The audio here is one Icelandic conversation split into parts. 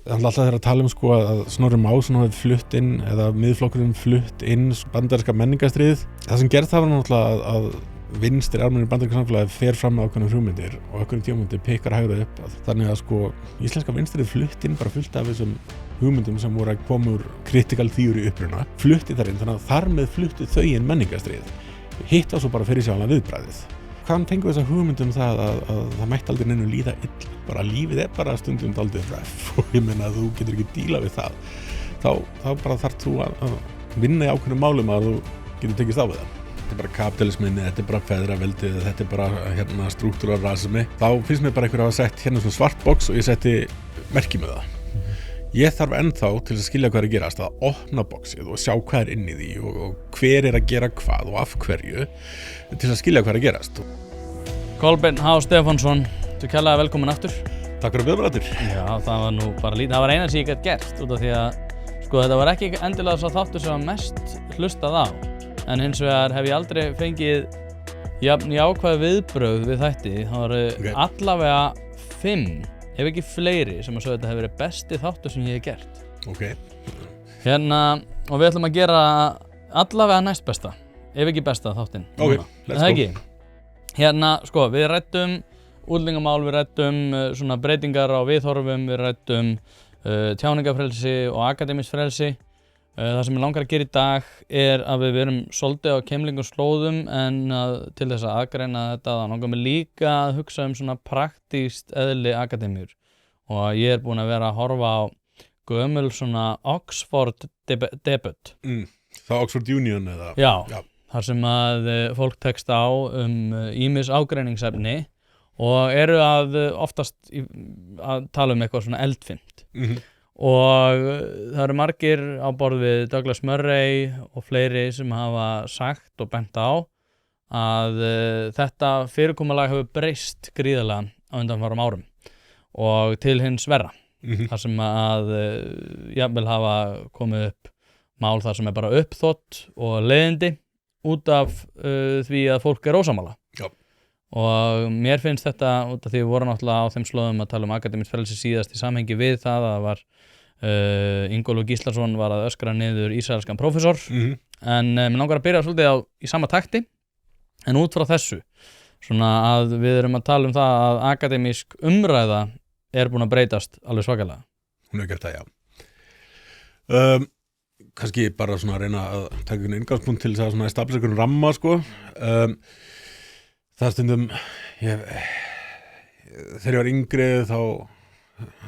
alltaf þegar að tala sko að Snorri Másson hafi flutt inn eða miðflokkurinn flutt inn bandaríska menningarstríð. Það sem gerð það var náttúrulega að vinstri armur í bandaríska samfélagi fer fram með ákveðnar hugmyndir og ákveðnum tímapunkti pikkar hægra upp. Þannig að sko íslenska vinstrið flutt inn bara fullt af þessum hugmyndum sem voru að koma úr critical theory uppruna, flutti þar inn, þannig að þar með fluttu þau inn menningarstríð. Hitt var svo bara fyrir sjálfan viðbragðið. Hvaðan fengu þessa hugmyndum það að það mætti aldrei neinu líða illa? Bara lífið bara stundum dálítið röff og ég meina að þú getur ekki díla við það. Þá bara þarf þú að vinna í ákveðnum málum að þú getur tekist á við það. Þetta bara kapitalisminni, þetta bara feðraveldið, þetta bara strúktúrar rasismi. Þá finnst mér bara einhver að hafa sett svona svart box og ég setti merki með það. Ég þarf ennþá til að skilja hvað að gerast að opna boxið og sjá hvað inn í því og hver að gera hvað og af hverju til að skilja hvað að gerast. Kolbeinn H. Stefánsson, þú kærlega velkomin aftur. Takk fyrir að bjóða mér aftur. Já, það var nú bara lítið. Það var eina sem ég gæti gert út af því að sko þetta var ekki endilega svo þáttur sem var mest hlustað á. En hins vegar hef ég aldrei fengið jafn jákvæð viðbrögð við þætti. Það voru allavega 5, ef ekki fleiri, sem að sögðu þetta hefur verið besti þáttur sem ég hef gert. Ok. Og við ætlum að gera allavega næst besta, ef ekki besta þáttinn. Ok, let's go. Sko, við ræddum útlendingamál, við ræddum svona breytingar á viðhorfum, við ræddum tjáningafrelsi og akademískt frelsi. Það sem ég langar að gera í dag að við verum svolítið á keimlingum slóðum en til þess að aðgreina þetta þá langar mig líka að hugsa svona praktískt eðli akademíur og ég búinn að vera að horfa á gömul svona Oxford debut. Það Oxford Union eða? Já, þar sem að fólk tekst á ýmis ágreiningsefni og eru oftast að tala eitthvað svona eldfimt. Og það eru margir á borð við Douglas Murray og fleiri sem hafa sagt og bent á að þetta fyrirkomulag hefur breyst gríðarlega á undanfarum árum og til hins verra. Þar sem að jafnvel hafa komið upp mál þar sem bara uppþot og leiðindi út af því að fólk ósammála. Já. Og mér finnst þetta út af því við vorum náttúrulega á þeim slóðum að tala akademískt frelsi síðast í samhengi við það að var Ingólfur Gíslason var að öskra niður ísraelskan prófessor en mér langar að byrja svolítið í sama takti en út frá þessu svona að við erum að tala það að akademísk umræða búin að breytast alveg svakalega. Hún gert það, já. Kannski bara svona að reyna að taka einhvern inngangspunkt til þess að svona establish einhvern ramma sko. Það stundum þegar ég var yngri þá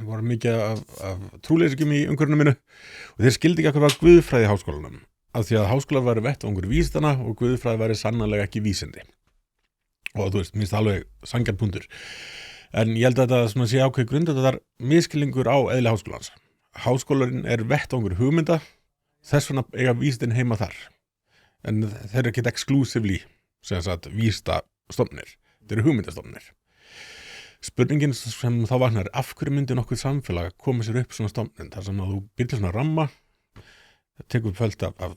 var mikið af trúleysingum í umhverfinu mínu og þeir skildi ekki hvað var guðfræði í háskólanum af því að háskólar væri vettvangur vísindanna og guðfræði væri sannarlega ekki vísindi og þú veist, minnst alveg sanngjarn punktur en ég held að þetta svona sé ákveð grundvallur miskilningur á eðli háskólans. Háskólarinn vettvangur hugmynda þess vegna eiga vísindin heima þar en þeir eru ekki exclusively sem sagt vísindastofnanir, þeir eru hugmyndastofnanir. Spurningin sem þá vaknar af hverju myndi nokkuð samfélag koma sér upp svona stofnun þar sem að þú býr til svona ramma tekur upp fölgt af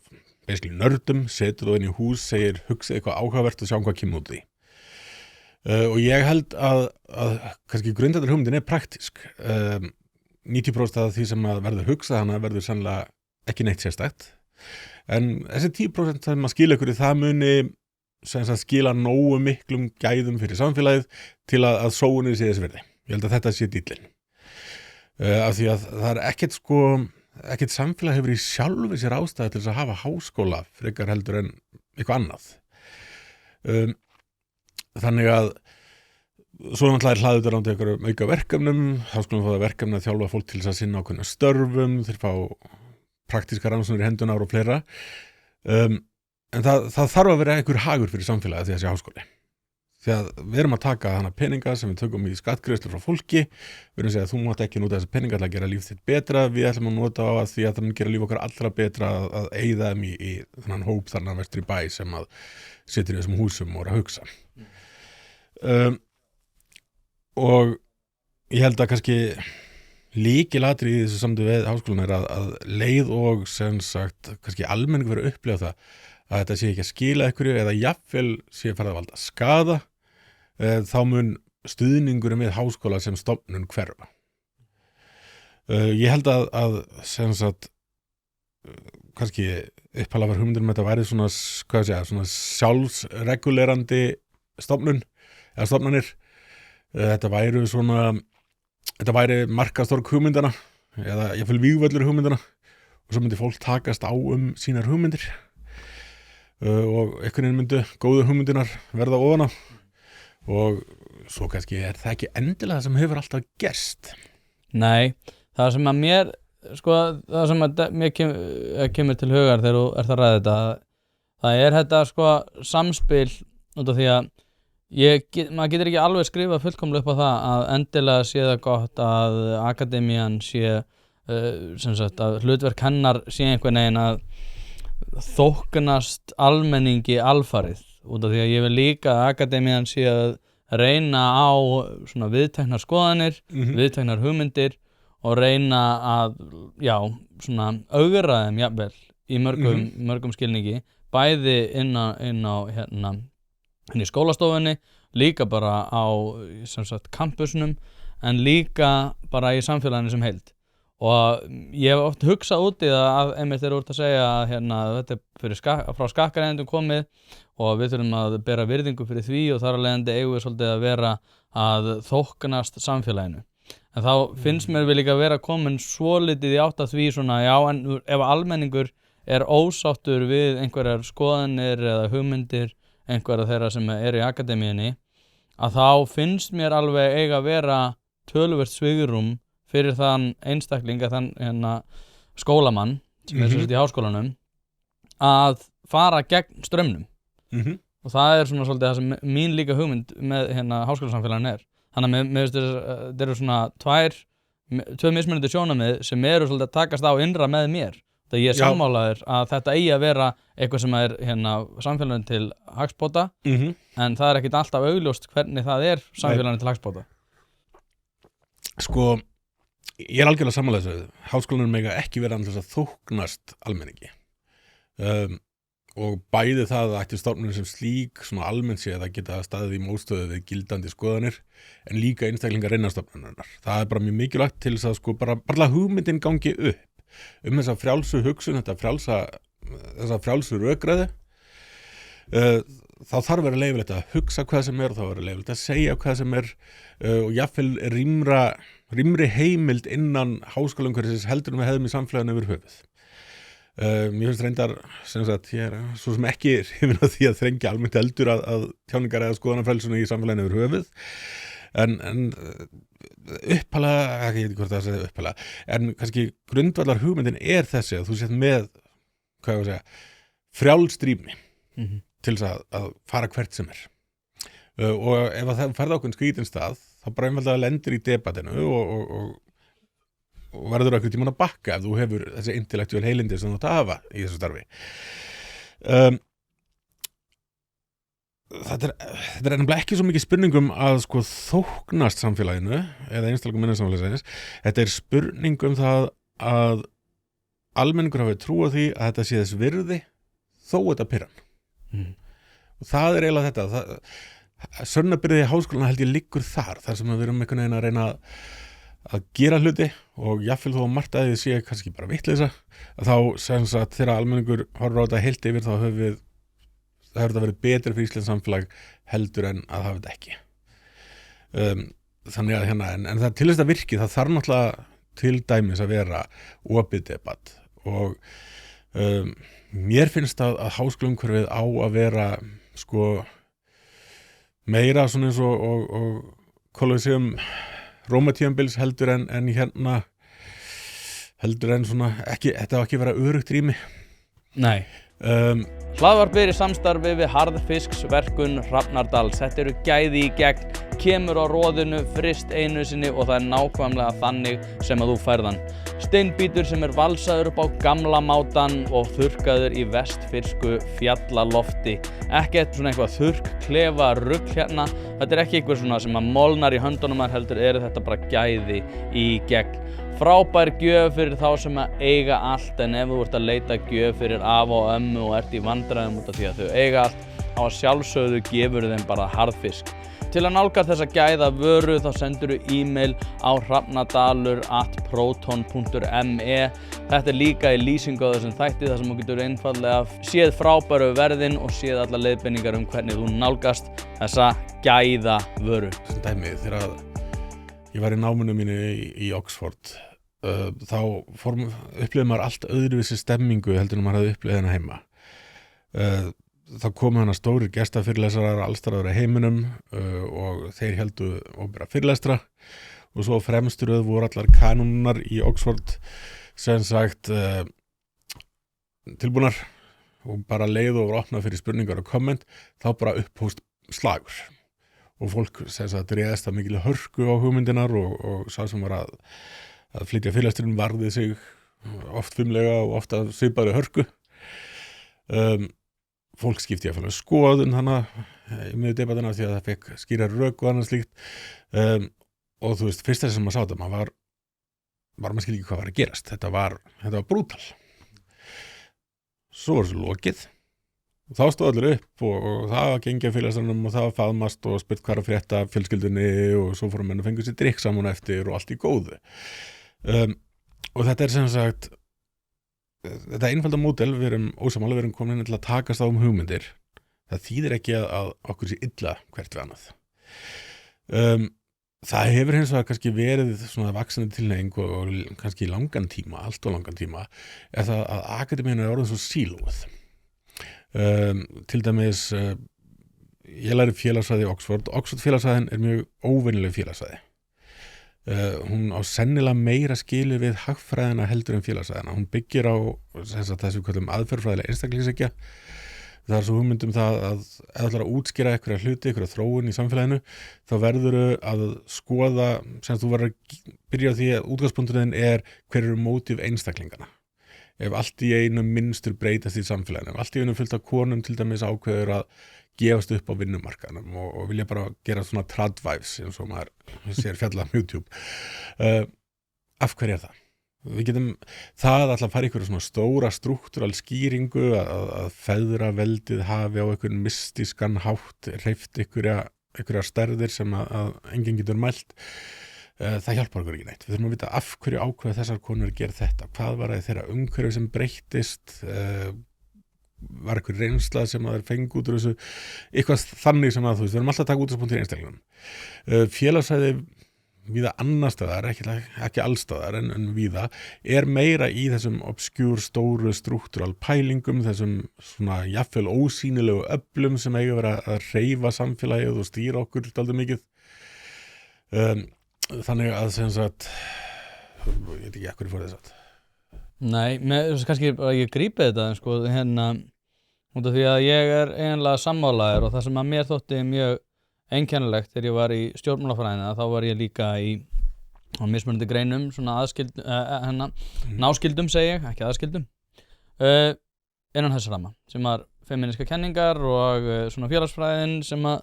basically nördum, setur þú inn í hús segir hugsið eitthvað áhugavert og sjá hvað kemur út því og ég held að kannski grundvallur hugmyndin praktísk 90% af því sem að verður hugsað hana verður sannlega ekki neitt sérstætt en þessi 10% sem að skila ykkur í það muni sem að skila nógu miklum gæðum fyrir samfélagið til að sóunni sé þess virði. Ég held að þetta sé dýllinn. Af því að það ekkert samfélag hefur í sjálfu sér ástæðu til þess að hafa háskóla frekar heldur en eitthvað annað. Þannig að svo náttúrulega hlaðið þetta rándið einhverjum auka verkefnum, háskólanum fá það verkefni að þjálfa fólk til þess að sinna ákveðna störfum, þeir fá praktískar rannsóknir í hendunar og fleira. En það þarf að vera einhver hagur fyrir samfélagið því að sé háskóli. Því að við erum að taka hana peninga sem við tökum í skattgreiðslur frá fólki, við erum að segja að þú mátt ekki nota þessi peninga til að gera líf þitt betra, við ætlum að nota á að því að það mun gera líf okkar allra betra að eyða þeim í þannan hóp þarna vestri bæ sem að situr í þessum húsum og er að hugsa. Og ég held að kannski lykilatriði í þessu samtöku við háskólan að leið og sem sagt kannski almenning verið að upplifa það að þetta sé ekki að skila einhverju eða jafnvel sé farið að valda skaða, þá mun stuðningur með háskóla sem stofnun hverfa. Ég held að sem sagt kannski upphæla var hugmyndin þetta væri svona, svona sjálfsregulerandi stofnun eða stofnanir. Þetta væri markastorg hugmyndana eða jafnvel vígvöllur hugmyndana og svo myndi fólk takast á sínar hugmyndir og einhvern veginn myndu góðu hugmyndinar verða ofan á og svo kannski það ekki endilega það sem hefur alltaf gerst. Nei, það sem að mér það sem að mér kemur til hugar þegar þú ert að ræða þetta það þetta samspil út af því að maður getur ekki alveg skrifað fullkomlega upp á það að endilega sé það gott að akademían sé sem sagt að hlutverk hennar sé einhvern veginn að þóknast almenningi alfarið út af því að ég vil líka að akademían sé að reyna á svona viðteknar skoðanir, viðteknar hugmyndir og reyna að, svona augra þeim jafnvel í mörgum skilningi, bæði inn í skólastofunni, líka bara á sem sagt campusnum, en líka bara í samfélaginu sem heild. Og ég hef oft hugsað út í það að einmitt þeir úr að segja að þetta fyrir frá skakkareigendum komið og við þurfum að bera virðingu fyrir því og þar af leiðandi eigum við svolítið að vera að þóknast samfélaginu. En þá finnst mér við líka að vera komin svolítið í átt að því svona, en ef almenningur ósáttur við einhverjar skoðanir eða hugmyndir einhverja þeirra sem í akademíunni, að þá finnst mér alveg eiga að vera töluvert svigrúm fyrir þann einstakling að þann skólamann sem sem sagt í háskólanum að fara gegn straumnum og það svona svolítið það sem mín líka hugmynd með háskólasamfélagin þannig að mér finnst þetta eru svona tvö mismunandi sjónarmið sem eru svolítið að takast á innra með mér þegar ég sammálaður að þetta eigi að vera eitthvað sem samfélagin til hagsbóta en það ekkert alltaf augljóst hvernig það samfélagin til hagsbóta. Ég algjörlega sammála þessu. Háskólanum mega ekki vera annars að þóknast almenningi. Og bæði það að ætti stofnunin sem slík, svona almennt sé að það geta staðið í mótstöðu við gildandi skoðanir, en líka einstaklingar innan stofnunarinnar. Það bara mjög mikilvægt til þess að bara hugmyndin gangi upp þessa frjálsu hugsun, þessa frjálsu rökræði. Þá þarf að vera leyfilegt að hugsa hvað sem þá vera leyfilegt að segja hvað sem og jafnvel rýmri heimild innan háskólaumhverfisins heldur við hefðum í samfélaginu yfir höfuð. Mér finnst reyndar sem sagt, ég svo sem ekki hrifinn af því að þrengja almennt heldur að tjáningar eða skoðanafrelsuna í samfélaginu yfir höfuð en upphælega, ég veit ekki hvort það segja upphælega, en kannski grundvallar hugmyndin þessi að þú sett með frjálst rými til þess að fara hvert sem og ef það ferði ákveðin skrítinn stað þá bara einfaldlega lendir í debatinu og verður einhvern tímann að bakka ef þú hefur þessi intellektuál heilindi sem þú átt að hafa í þessu starfi. Þetta nefnilega ekki svo mikið spurningum að þóknast samfélaginu eða einstaklega minna samfélagsins. Þetta spurningum það að almenningur hafi trú á því að þetta sé þess virði þó þetta pirran. Og það eiginlega þetta sönnabyrði háskólana held ég liggur þar sem við erum einhvern veginn að reyna að gera hluti og jafnvel þó að margt að þið sé kannski bara vitleysa að þá sem sagt þegar almenningur horfir á þetta heilt yfir þá hefur þetta verið betra fyrir íslenskt samfélag heldur en að hafa þetta ekki. Þannig að en það til þess að virki það þarf náttúrulega til dæmis að vera opið debatt og mér finnst að háskólaumhverfið á að vera meira svona eins og Colosseum Rómatímabils heldur en svona ekki, þetta á ekki að vera öruggt rými. Nei. Hlaðvarp í samstarfi við Harðfisksverkun Hrafnardals. Þetta eru gæði í gegn, kemur á roðinu, fryst einu sinni og það nákvæmlega þannig sem að þú færðan. Steinbítur sem valsaður upp á gamla mátan og þurrkaður í vestfirsku fjallalofti. Ekkert svona eitthvað þurrkklefa rugl hérna. Þetta ekki eitthvað svona sem að molnar í höndunum heldur þetta bara gæði í gegn. Frábær gjöf fyrir þá sem að eiga allt en ef þú ert að leita gjöf fyrir afa og ömmu og ert í vandræðum út af því að þau eiga allt á sjálfsögðu gefur þeim bara harðfisk. til að nálgast þessa gæða vöru þá sendur e-mail á hrafnadalur@proton.me. Þetta líka í lýsingu á þessum þætti þar sem þú getur einfaldlega séð frábæru verðin og séð alla leiðbeiningar hvernig þú nálgast þessa gæða vöru. Sem dæmi, þegar ég var í náminu mínu í Oxford þá upplifði maður allt öðruvísi stemmingu heldur en maður hafði upplifið hana heima. Þá komu hana stórir gestafyrirlesarar allstaðar í heiminum og þeir héldu opinbera fyrirlestra og svo fremstur voru allar kanónar í Oxford sem sagt tilbúnar og bara leið og opnað fyrir spurningar og komment þá bara upphóst slagur og fólk sem sagt réðst að mikil hörku á hugmyndinar og sá sem var að flytja fyrirlesturinn varði sig oft fimlega og ofta svipaðri hörku. Fólk skipti að fæla skoðun hana í miður debattina því að það fekk skýra rök og annað slíkt og þú veist, fyrst þess að maður sá þetta maður skil ekki hvað var að gerast þetta var brútal svo var þessu lokið og þá stóð allir upp og það var gengið fyrirlestrunum og það var faðmast og spurt hvað að frétta fjölskyldunni og svo fórum menn að fengu sér drykk saman eftir og allt í góðu og þetta sem sagt þetta einfalda módel, við erum ósamála, við erum komin til að takast á hugmyndir. Það þýðir ekki að okkur sé illa hvert við annað. Það hefur hins vegar kannski verið svona vaxandi tilhneiging og kannski í langan tíma, allt og langan tíma, er það að akademíun orðin svo sílóið. Til dæmis, ég læri félagsfræði í Oxford félagsfræðin er mjög óvenjuleg félagsfræði. Hún á sennilega meira skili við hagfræðina heldur en félagsfræðina. Hún byggir á þessu kallum aðferðfræðilega einstaklingshyggja. Það er svo hugmyndum það að ef ætlar að útskýra einhverja hluti, einhverja þróun í samfélaginu, þá verður að skoða, sem þú verður að byrja á því að útgangspunkturinn er hver eru mótíf einstaklingana. Ef allt í einu minnstur breytast í samfélaginu, ef allt í einu fullt af konum til dæmis ákveður að gefast upp á vinnumarkanum og vilja bara gera svona tradwives eins og maður sér fjalla á YouTube. Af hverju er það? Við getum það alltaf fara ykkur svona stóra struktúral skýringu að feðraveldið hafi á einhvern mystískan hátt hreyft einhverja stærðir sem að enginn getur mælt. Það hjálpar okkur ekki neitt. Við þurfum að vita af hverju ákveða þessar konur gera þetta. Hvað var það þeirra umhverfi sem breyttist? Var eitthvað reynsla sem að þeir fengu út úr þessu eitthvað þannig sem að þú veist, við erum alltaf að taka útgangspunkt í einstaklingunum. Félagsfræði víða annar staðar, ekki allstaðar en víða, er meira í þessum obskjúr stóru struktúral pælingum, þessum svona jafnvel ósýnilegu öflum sem eiga verið að hreyfa samfélagið og stýra okkur dálítið mikið. Þannig að sem sagt, ég veit ekki hverju fór þess að. Nei, kannski bara ég grípi þetta sko, út af því að ég er eiginlega sammálaður og það sem að mér þótti mjög einkennilegt þegar ég var í stjórnmálafræðina þá var ég líka á mismunandi greinum svona náskildum segi ég, ekki aðskildum innan þess ramma sem var femíníska kenningar og svona félagsfræðin sem að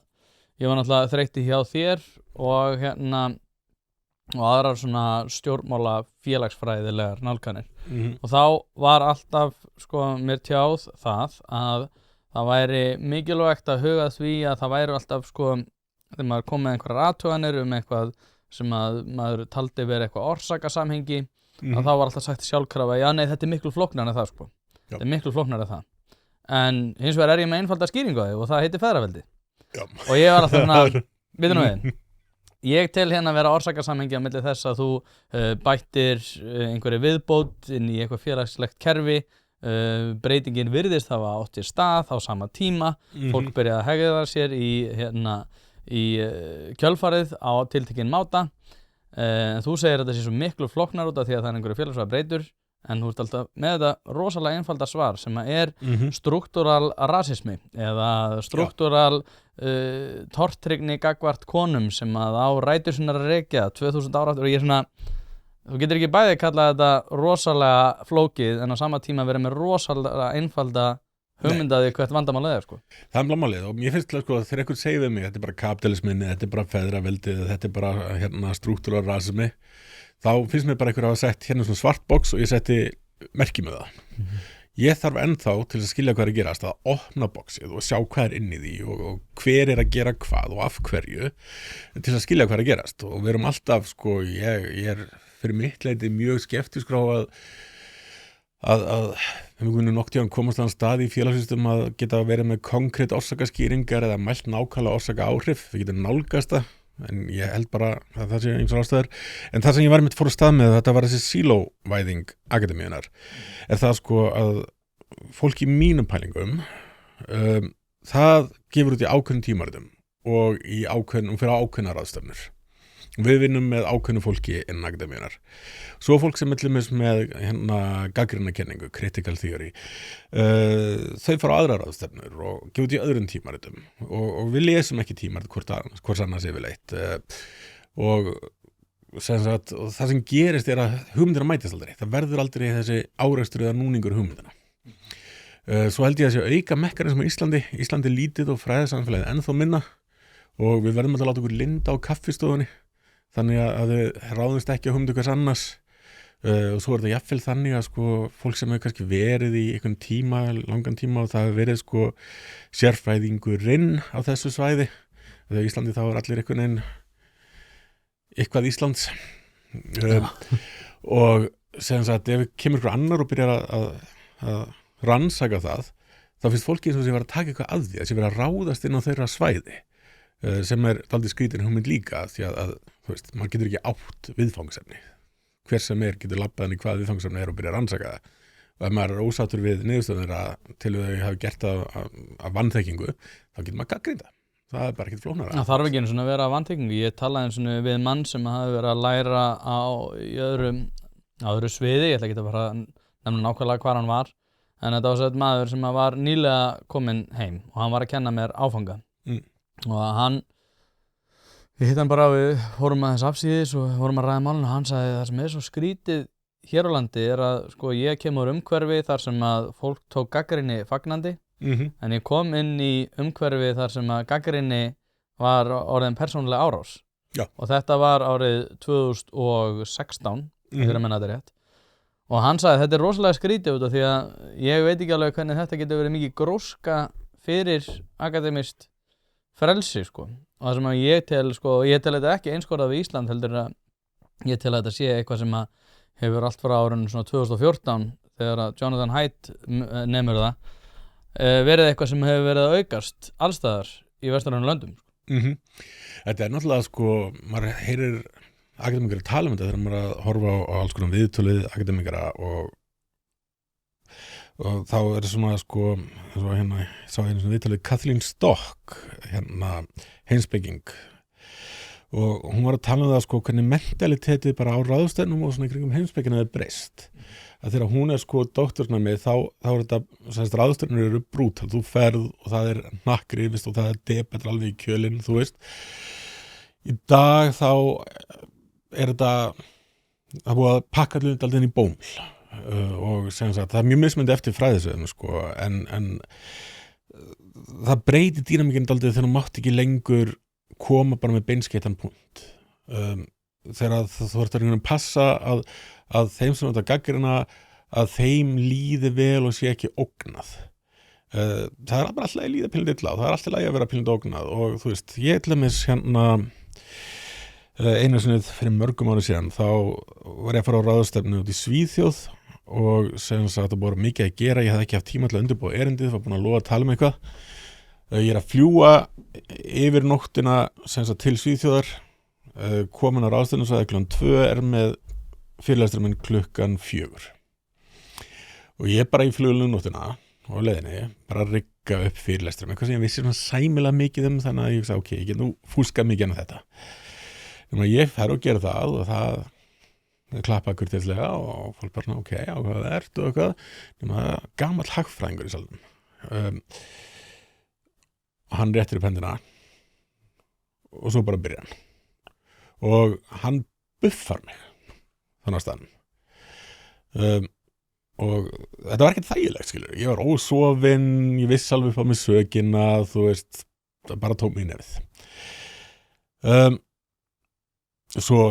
ég var náttúrulega þreytti hjá þér og og aðrar svona stjórnmála félagsfræðilegar nálganir og þá var alltaf sko mér tjáð það að það væri mikilvægt að huga því að það væri alltaf sko þegar maður kom með einhverjar athuganir eitthvað sem að maður taldi verið eitthvað orsakasamhengi að þá var alltaf sagt sjálfkrafa já nei þetta er miklu flóknara en það sko þetta er miklu flóknara en það en hins vegar ég með einfalda skýringu á því og það heitir feðraveldi og ég var alltaf svona við ég tel hérna vera orsakasamhengi á milli þess að þú bættir einhverju viðbót inn í eitthvað félagslegt kerfi breytingin virðist hafa átt sér stað á sama tíma fólk byrjaði að hegða sér í kjölfarið á tiltekinn máta en þú segir að þetta sé svo miklu flóknar út af því að það er einhverju félagslega breytur en þú ert alltaf með þetta rosalega einfalda svar sem að er struktúral rasismi eða struktúral tortryggni gagnvart konum sem að á rætur sinnar að rekja 2000 ára aftur og ég er svona þú getur ekki bæði kallað þetta rosalega flókið en á sama tíma verið með rosalega einfalda hugmyndaði hvert vandamálið er sko. Það er blámálið og ég finnst sko þegar einhvern segir við mig þetta er bara kapitalisminni, þetta er bara feðraveldið, þetta er bara struktúral rasismi þá finnst mér bara einhver að hafa sett hérna svona svart box og ég setti merki með það. ég þarf ennþá til að skilja hvað er að gerast að opna boxið og sjá hvað er inn í því og hver er að gera hvað og af hverju til að skilja hvað er að gerast og við erum alltaf sko, ég er fyrir mitt leiti mjög skeptískur á að við munum nokkuð tíðan komast á stað í félagssystem að geta verið með konkrétt orsakaskýringar eða mælt nákvæmlega orsaka áhrif, við getum nálgast það en ég held bara að það sé ýmsar ástæður en það sem ég var mitt fór að stað með þetta var þessi sílóvæðing akademíunar er það sko að fólk í mínum pælingum það gefur út í ákveðnum tímaritum og fyrir ákveðnar aðstæðnur við vinnum með ákveðnu fólki innan akademíunar svo fólk sem með gagnrýna kenningu, critical theory þau fara á aðrar aðstæðnur og gefa út í öðrum tímaritum og við lesum ekki tímarit hvort annars yfirleitt og það sem gerist er að hugmyndina mætist aldrei það verður aldrei þessi árekstur eða núningur hugmyndina svo held ég að sé auka mekkanism á Íslandi lítið og fræðisamfélagið ennþá minna og við verðum að láta okkur linda á kaffistofunni þannig að þið ráðumst ekki á hugmyndu hvers annars og svo er þetta jafnvel þannig að sko fólk sem hefur kannski verið í einhvern tíma, langan tíma og það hefur verið sko sérfræðingurinn á þessu svæði þegar Íslandi þá er allir einhvern veginn eitthvað Íslands og sem sagt ef kemur ykkur annar og byrjar að rannsaka það þá finnst fólki eins og sé verið að taka eitthvað að því að sé verið að ráðast inn á þeirra svæði sem er dálítið skrítin hugmynd líka því að þú veist, maður getur ekki átt viðfangsefni hver sem getur labbað inn í hvað viðfangsefni og byrja að rannsaka það og ef maður er ósáttur við niðurstöðunir til þau hafi gert það af vanþekkingu þá getur maður gagnrýnt það er bara ekkert flóknara Það þarf ekki einu svona að vera af vanþekkingu ég talaði einu svona við mann sem hafi verið að læra í öðru sviði ég ætla ekki að fara að nefna nákvæmlega hvar hann var en þetta var svo einn maður sem var nýlega kominn heim og hann var að kenna mér áfanga og við hittum hann bara við fórum að þess afsíðis og fórum að ræða málun og hann sagði það sem svo skrítið hér á landi er að sko ég kemur umhverfi þar sem að fólk tók gagnrýni fagnandi en ég kom inn í umhverfi þar sem að gagnrýni var orðin persónuleg árás og þetta var árið 2016 þegar menna þetta rétt og hann sagði þetta er rosalega skrítið út af því að ég veit ekki alveg hvernig þetta getur verið mikið gróska fyrir akademist frelsi sko og það sem að ég tel þetta ekki einskorðað við Ísland heldur að ég tel að þetta sé eitthvað sem að hefur allt frá árunum svona 2014 þegar að Jonathan Haidt nemur það verið eitthvað sem hefur verið að aukast allstaðar í vestrænum löndum Þetta er náttúrulega sko maður heyrir akademikara tala um þetta þegar maður að horfa á alls konar viðtölið akademikara og þá er svona sko ég sá svona viðtalið Kathleen Stock heimspeking og hún var að tala um það sko hvernig mentalitetið bara á ráðstefnum og svona í kringum heimspekina er breyst að þegar hún er sko doktorsnami þá er þetta ráðstefnur eru brútal þú ferð og það er hnakkrifist og það er debetur alveg í kjölinn þú veist í dag þá er þetta það búið að pakka allir alltaf inn í bóml og sem sagt, það er mjög mismöndi eftir fræðisöðum sko, en það breytir dýnamíkinn daldið þegar þú mátt ekki lengur koma bara með beinskeyttan punkt þegar þú ert að passa að þeim sem þetta gagnrýna að þeim líði vel og sé ekki ógnað það er bara alltaf að líða pínlítið illa og það er alltaf að vera pínlítið ógnað og þú veist, ég til dæmis einu sinni fyrir mörgum ári síðan þá var ég að fara á ráðstefnu út í Svíþjóð og sem sagt það búið mikið að gera ég hafði ekki haft tíma til að undirbúa erindið var búin að lofa að tala um eitthvað ég er að fljúga yfir nóttina sem sagt til Svíþjóðar komin á ráðstefnu svo að klukkan 2 með fyrirlesturinn minn klukkan 4 og ég bara í flugulegu nóttina og leiðinni bara að rigga upp fyrirlesturinn eitthvað sem ég vissi svona sæmilega mikið þannig að ég sagði ok, ég get nú fúskað mikið en þetta þannig að ég fer og gera það og það klappa kurteislega og fólk bara ok, á hvað það ert og eitthvað nema gamall hagfræðingur í salnum og hann réttir upp hendina og svo bara byrja hann og hann buffar mig þannig að staðnum og þetta var ekkert þægilegt skilur ég var ósofinn, ég viss alveg upp á mig sökina þú veist, það bara tók mig í nefið svo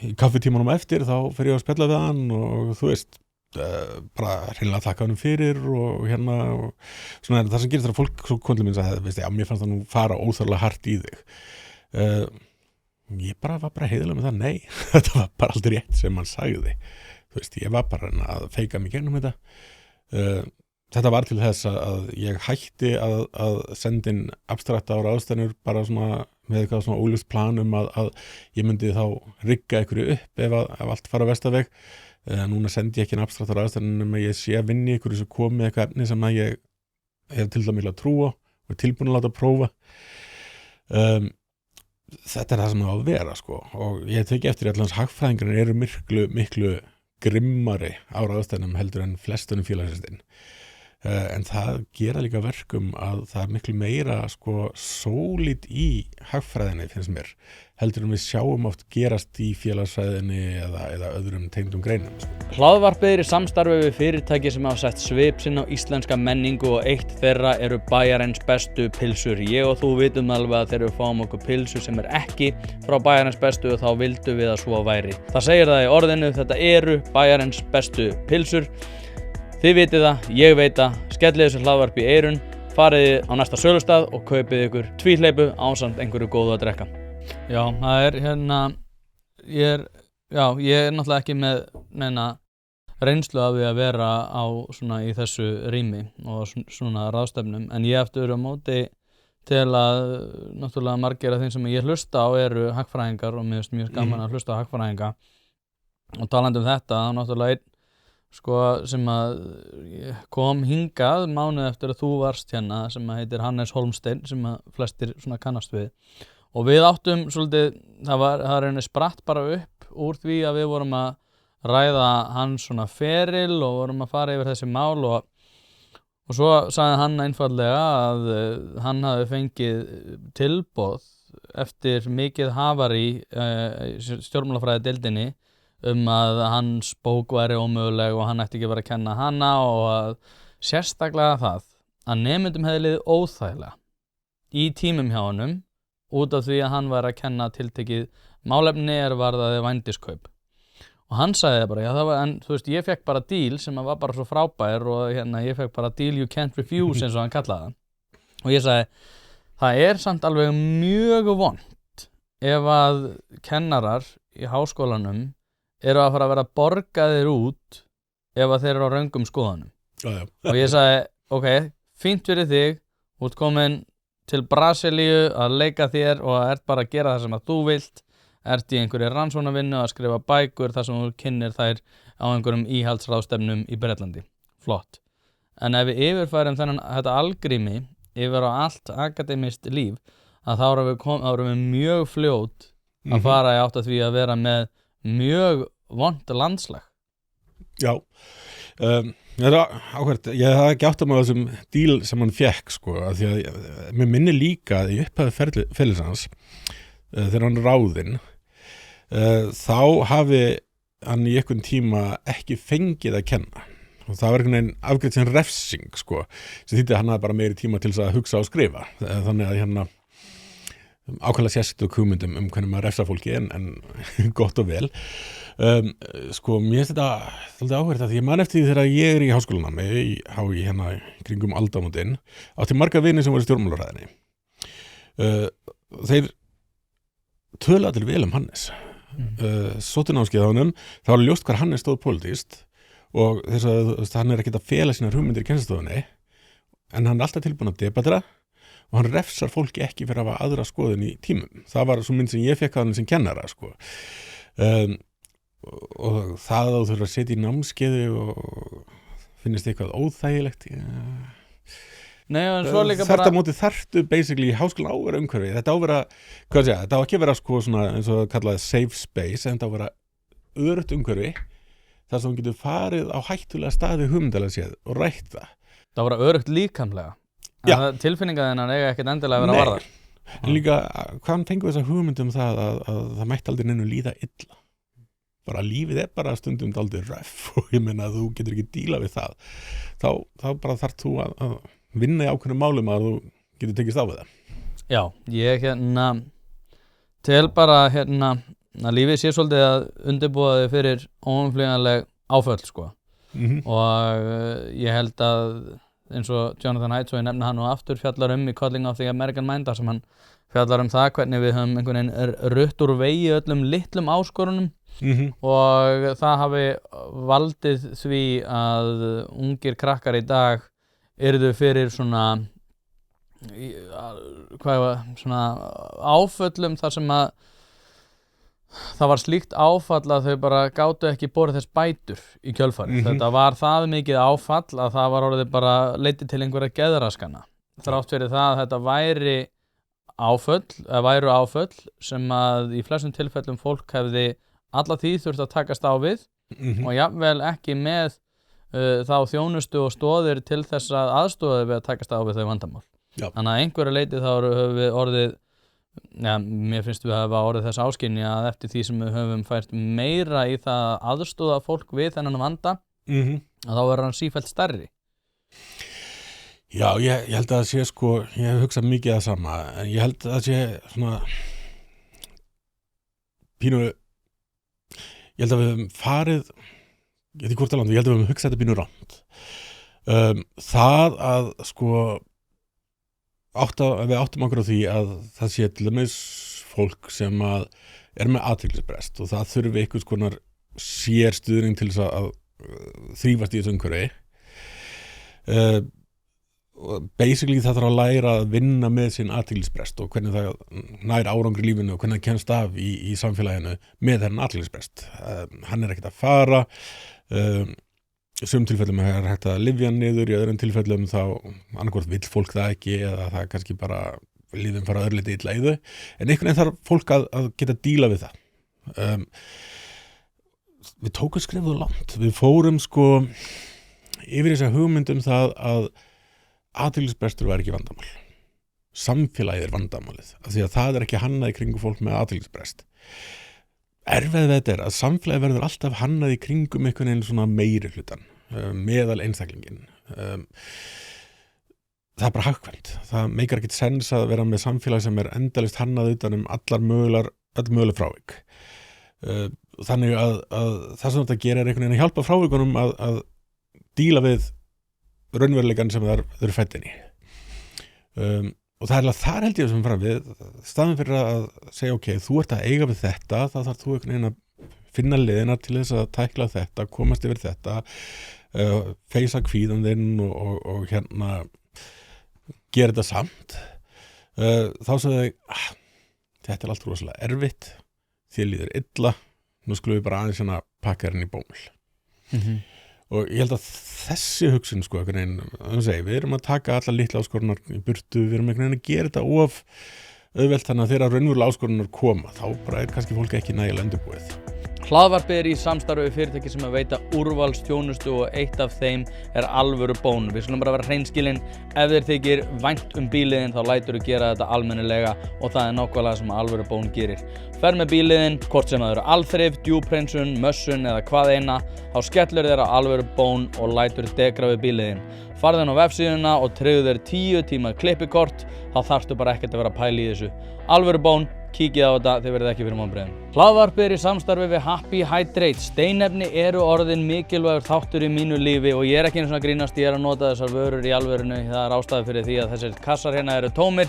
í kaffitímanum eftir þá fer ég að spjalla við hann og þú veist bara hreinlega þakka honum fyrir og hérna og svona það sem gerist þegar fólk svo kom til mér að veist, já, mér fannst það nú fara óþarlega hart í þig ég var bara heiðilega með það, nei þetta var bara aldrei rétt sem hann sagði þú veist, ég var bara að feika mig gegnum þetta þetta var til þess að ég hætti að senda inn abstrakta ráðstefnur bara svona með eitthvað svona óljóst plan að ég myndi þá rigga einhverju upp ef allt fara á versta veg núna sendi ég ekki en abstrakta ráðstefnur en ég sé að vinni einhverju sem kom með eitthvað efni sem að ég hef til dæmis að trúa og er tilbúin að láta prófa þetta það sem það á að vera sko og ég teki eftir að hagfræðingarnir eru miklu grimmari á ráðstefnum heldur en flestunum félagsistinn en það gera líka verkum að það er miklu meira sko sólít í hagfræðinni finnst mér heldur en við sjáum oft gerast í félagsfræðinni eða öðrum tengdum greinum sko. Hlaðvarpið er í samstarfi við fyrirtæki sem hafa sett svip sinn á íslenska menningu og eitt þeirra eru Bæjarins bestu pylsur. Ég og þú vitum alveg að þegar við fáum okkur pylsu sem er ekki frá Bæjarins bestu og þá vildum við að svo væri. Það segir það í orðinu, þetta eru Bæjarins bestu pylsur. Þið vitið það, ég veit það, skellið þessu hlaðvarpi í eyrun, farið á næsta sölustað og kaupið ykkur tvíhleypu ásamt einhverju góðu að drekka. Já, það er hérna, ég er náttúrulega ekki með neina reynslu af því að vera á svona í þessu rými og svona ráðstefnum, en ég eftir á móti til að náttúrulega margir af þeim sem ég hlusta á eru hagfræðingar og mér finnst mjög gaman að hlusta á hagfræðinga og talandi þetta, þá náttúrulega einn sko sem að kom hingað mánuð eftir að þú varst hérna sem að heitir Hannes Holmstein sem að flestir svona kannast við og við áttum svolítið, það reyni spratt bara upp úr því að við vorum að ræða hans svona feril og vorum að fara yfir þessi mál og svo sagði hann einfallega að hann hafi fengið tilboð eftir mikið hafari stjórnmálafræði deildinni að hans bók væri ómöguleg og hann ætti ekki að vera að kenna hana og að sérstaklega það að nemendum hefði liðið óþægilega í tímum hjá honum út af því að hann væri að kenna tiltekið málefni varðaði vændiskaup og hann sagði bara, já það var, en þú veist ég fekk bara deal sem var bara svo frábær og hérna ég fekk bara deal you can't refuse eins og hann kallaði það og ég sagði, það er samt alveg mjög vont ef að kennarar í háskólanum eru að fara að vera borgaðir út ef að þeir eru á röngum skoðanum. Og ég sagði, ok, fínt fyrir þig, út komin til Brasilíu að leika þér og ert bara að gera það sem að þú vilt, ert í einhverju rannsóknarvinnu að skrifa bækur þar sem þú kynnir þær á einhverjum íhaldsráðstefnum í Bretlandi. Flott. En ef við yfirfærum þetta algrými yfir á allt akademist líf, að þá erum við mjög fljót að fara í átt að því að vera með mjög vont landslag. Já, það er áhvert, ég hafði ekki átt að maður þessum díl sem hann fekk sko, að því að mér minni líka að í upphafi ferilsans þegar hann ráðinn þá hafi hann í einhvern tíma ekki fengið að kenna og það var einhvern veginn afgreitt sem refsing sko, sem þýtti að hann hafði bara meiri tíma til þess að hugsa og skrifa, þannig að hérna ákvæmlega sérstu hugmyndum hvernig maður refsa fólki en gott og vel sko, mér finnst þetta alltaf áhverð að ég man eftir því þegar ég er í háskólanami í hérna kringum aldamótin átti marga vini sem voru í stjórnmálafræðinni þeir töluðu allir vel Hannes sóttu námskeið á honum, það var ljóst hvar Hannes stóð pólitískt og þess að hann ekkert að fela sínar hugmyndir í kennslustofunni en hann er alltaf tilbúin að debatera og hann refsar fólki ekki fyrir að hafa aðra skoðun í tímum. Það var svo mynd sem ég fekk að hann sem kennara, sko. Og það að þú þurfa að setja í námskeiði og finnist eitthvað óþægilegt. Nei, en svo líka bara... Þetta móti þarftu basically í háskóla ávera umhverfi. Þetta ávera, hvað sé ég, þetta á ekki að vera sko svona eins og það kallaði safe space, en þetta á að vera örugt umhverfi þar sem þú getur farið á hættulega staði hugmyndalega séð og rætt það. Það á að vera örugt líkamlega. Tilfinningaðinnar eiga ekkert endilega að vera varðar. En líka, hvaðan fengu þessa hugmyndum það að það mætti aldrei neinu líða illa? Bara lífið er bara stundum dálítið röff og ég meina að þú getur ekki díla við það. Þá bara þarf þú að vinna í ákveðnum málum að þú getur tekist á við það. Já, ég tel bara að lífið sé svolítið að undirbúa þig fyrir óumflýjanleg áföll, sko. og ég held að eins og Jonathan Haidt, svo ég nefna hann og aftur, fjallar í Calling of the American Mind, þar sem hann fjallar það hvernig við höfum einhvern veginn rutt úr vegi öllum litlum áskorunum og það hafi valdið því að ungir krakkar í dag yrðu fyrir svona áföllum þar sem að það var slíkt áfall að þau bara gátu ekki borið þess bætur í kjölfarið. Þetta var það mikið áfall að það var orðið bara leiddi til einhverja geðraskana. Þrátt fyrir það að þetta væru áföll sem að í flestum tilfellum fólk hefði alla því þurft að takast á við og jafnvel ekki með þá þjónustu og stoðir til þess að aðstoða við að takast á við þau vandamál. Þannig að einhverju leiti þá höfum við orðið, mér finnst við að hafa orðið þess áskynja að eftir því sem við höfum fært meira í það að aðstoða fólk við þennan vanda, að þá verður hann sífellt stærri. Já, ég held að það sé ég hef hugsað mikið það sama, en ég held að það sé svona pínu, ég held að við höfum farið, ég veit ekki hvort að landa, ég held að við höfum hugsað þetta pínu rámt. Það að við áttum okkur á því að það sé til dæmis fólk sem að með athyglisbrest og það þurfi einhvers konar sérstuðning til þess að þrífast í þessu umhverfi. Basically það þarf að læra að vinna með sinn athyglisbrest og hvernig það nær árangri í lífinu og hvernig það kemst af í samfélaginu með þennan athyglisbrest. Hann ekkert að fara, sum tilfellum er hægt að lyfja hann niður, í öðrum tilfellum þá annarkvort vill fólk það ekki eða það kannski bara lífin fara örlítið illa í þau, en einhvern veginn þarf fólk að geta díla við það. Við tókum skrefið langt, við fórum yfir þessa hugmyndum það að athyglisbrestur var ekki vandamál, samfélagið vandamálið, af því að það ekki hannað í kringum fólk með athyglisbrest. Erfið þetta að samfélagið verður alltaf hannað í kringum einhvern veginn svona meiri hlutan, meðal einstaklingin. Það bara hagkvæmt. Það meikar ekkert sens að vera með samfélag sem endalaust hannað utan öll möguleg frávik. Þannig að það sem þetta gerir einhvern veginn að hjálpa frávikunum að díla við raunveruleikann sem þeir eru fædd inn í. Og það þar held ég sem fram við, staðan fyrir að segja ok, þú ert að eiga við þetta, þá þarf þú einhvern veginn að finna leiðina til þess að tækla þetta, komast yfir þetta, feysa kvíðan þinn og gera þetta samt. Þá sagði ég, þetta allt rosalega erfitt, þér líður illa, nú skulum við bara aðeins pakka hérna í bómul. Og ég held að þessi hugsun við erum að taka alla litla áskorunar í burtu, við erum einhvern veginn að gera þetta of auðvelt þannig að þegar raunverulega áskorunar koma, þá bara kannski fólk ekki nægilega undirbúið. Hlaðvarpið í samstarfi við fyrirtæki sem að veita úrvalsþjónustu og eitt af þeim alvöru bón. Við skulum bara vera hreinskilin, ef þér þykir vænt bíliðin þá læturðu gera þetta almennilega og það nákvæmlega sem alvöru bón gerir. Ferð með bíliðin, hvort sem það eru alþrif, djúphreinsun, mössun eða hvað eina, þá skellur þér á alvöru bón og lætur degra við bíliðin. Farðu inn á vefsíðuna og tryggðu þér 10 tíma klippikort, þá þarftu bara ekkert að vera að pæla í þessu. Alvöru bón, kíkið á þetta, þið verðið ekki fyrir vonbrigðum. Hlaðvarpið í samstarfi við Happy Hydrate. Steinefni eru orðin mikilvægur þáttur í mínu lífi og ég ekki einu svona að grínast, ég að nota þessar vörur í alvörinu. Það ástæða fyrir því að þessir kassar hérna eru tómir.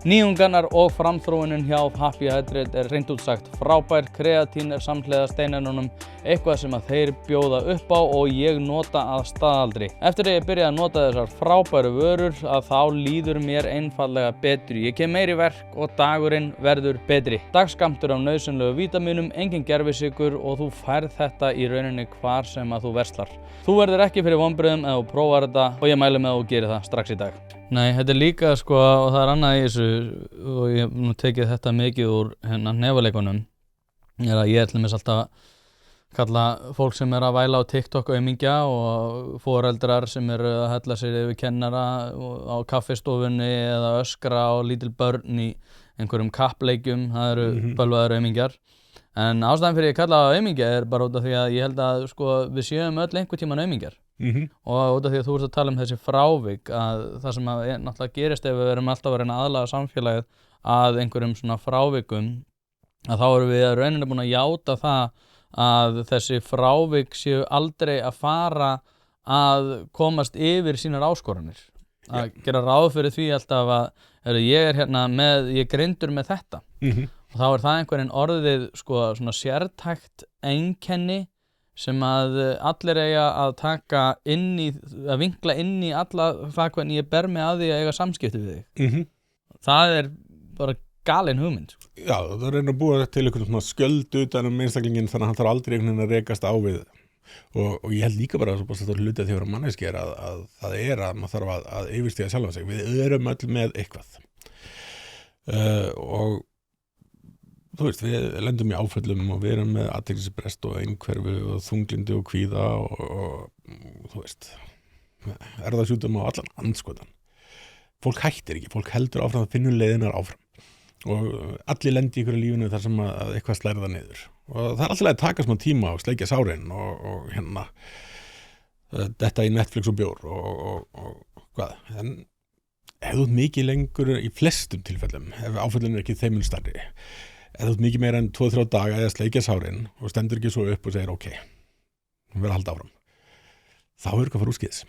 Nýjungarnar og framþróunin hjá Happy Hydrate hreint út sagt frábær. Kreatín samhliða steinefnunum, eitthvað sem að þeir bjóða upp á og ég nota að staðaldri. Eftir að ég byrjaði að nota þessar frábæru vörur að þá líður mér einfaldlega betur. Ég kem meiri verk og dagurinn verður betri. Dagskammtur af nauðsynlegu vítamínum, engin gervisykur og þú færð þetta í rauninni hvar sem að þú verslar. Þú verður ekki fyrir vonbrigðum ef þú prófar þetta og ég mæli með að þú gerir það strax í dag. Nei, þetta líka og það annað í þessu og ég hef nú tekið þetta mikið úr hnefaleikunum, að ég ætlum alltaf að kalla fólk sem að væla á TikTok aumingja og foreldrar sem að hella sér yfir kennara á kaffistofunni eða öskra á lítil börn í einhverjum kappleikjum, það eru bölvaðir aumingjar. En ástæðan fyrir ég kalla það aumingja bara út af því að ég held að við séum öll einhvern tímann aumingjar. Og út af því að þú ert að tala um þessi frávik, að það sem að náttúrulega gerist ef við erum alltaf að reyna að aðlaga samfélagið að einhverjum svona frávikum, að þá erum við að rauninni búin að játa það að þessi frávik séu aldrei að fara að komast yfir sínar áskoranir að gera ráð fyrir því alltaf að ég er greindur með þetta og þá er það einhverjum orðið sko svona sértækt einkenni sem að allir eiga að taka að vinkla inn í alla það hvernig ég ber mig að því að eiga samskipti við þig það er bara galin hugmynd sko. Já, það reynir að búa til einhvern svona skjöld utan einstaklingin þannig að hann þarf aldrei einhvern veginn að rekast á við og ég held líka bara að það er hlutið því að manneski að það er að maður þarf að yfirstíga sjálfan sig við erum öll með eitthvað og þú veist, við lendum í áföllum og við erum með athyglisbrest og einhverfu og þunglindi og kvíða og þú veist erfðasjúkdóma á allan andskotan fólk hættir ekki, fólk heldur áfram að finna leiðinar áfram og allir lendi í ykkur í lífinu þar sem að eitthvað slæri það niður og það er alltaf að taka smá tíma og sleikja sárin og detta í Netflix og bjór og hvað en ef þú ert mikið lengur í flestum tilfellum ef áföllin er ekki þeim mun stærri ef þú ert mikið meira en 2-3 daga eða sleikja sárin og stendur ekki svo upp og segir ok, við verðum að halda áfram þá er eitthvað að fara úrskeiðis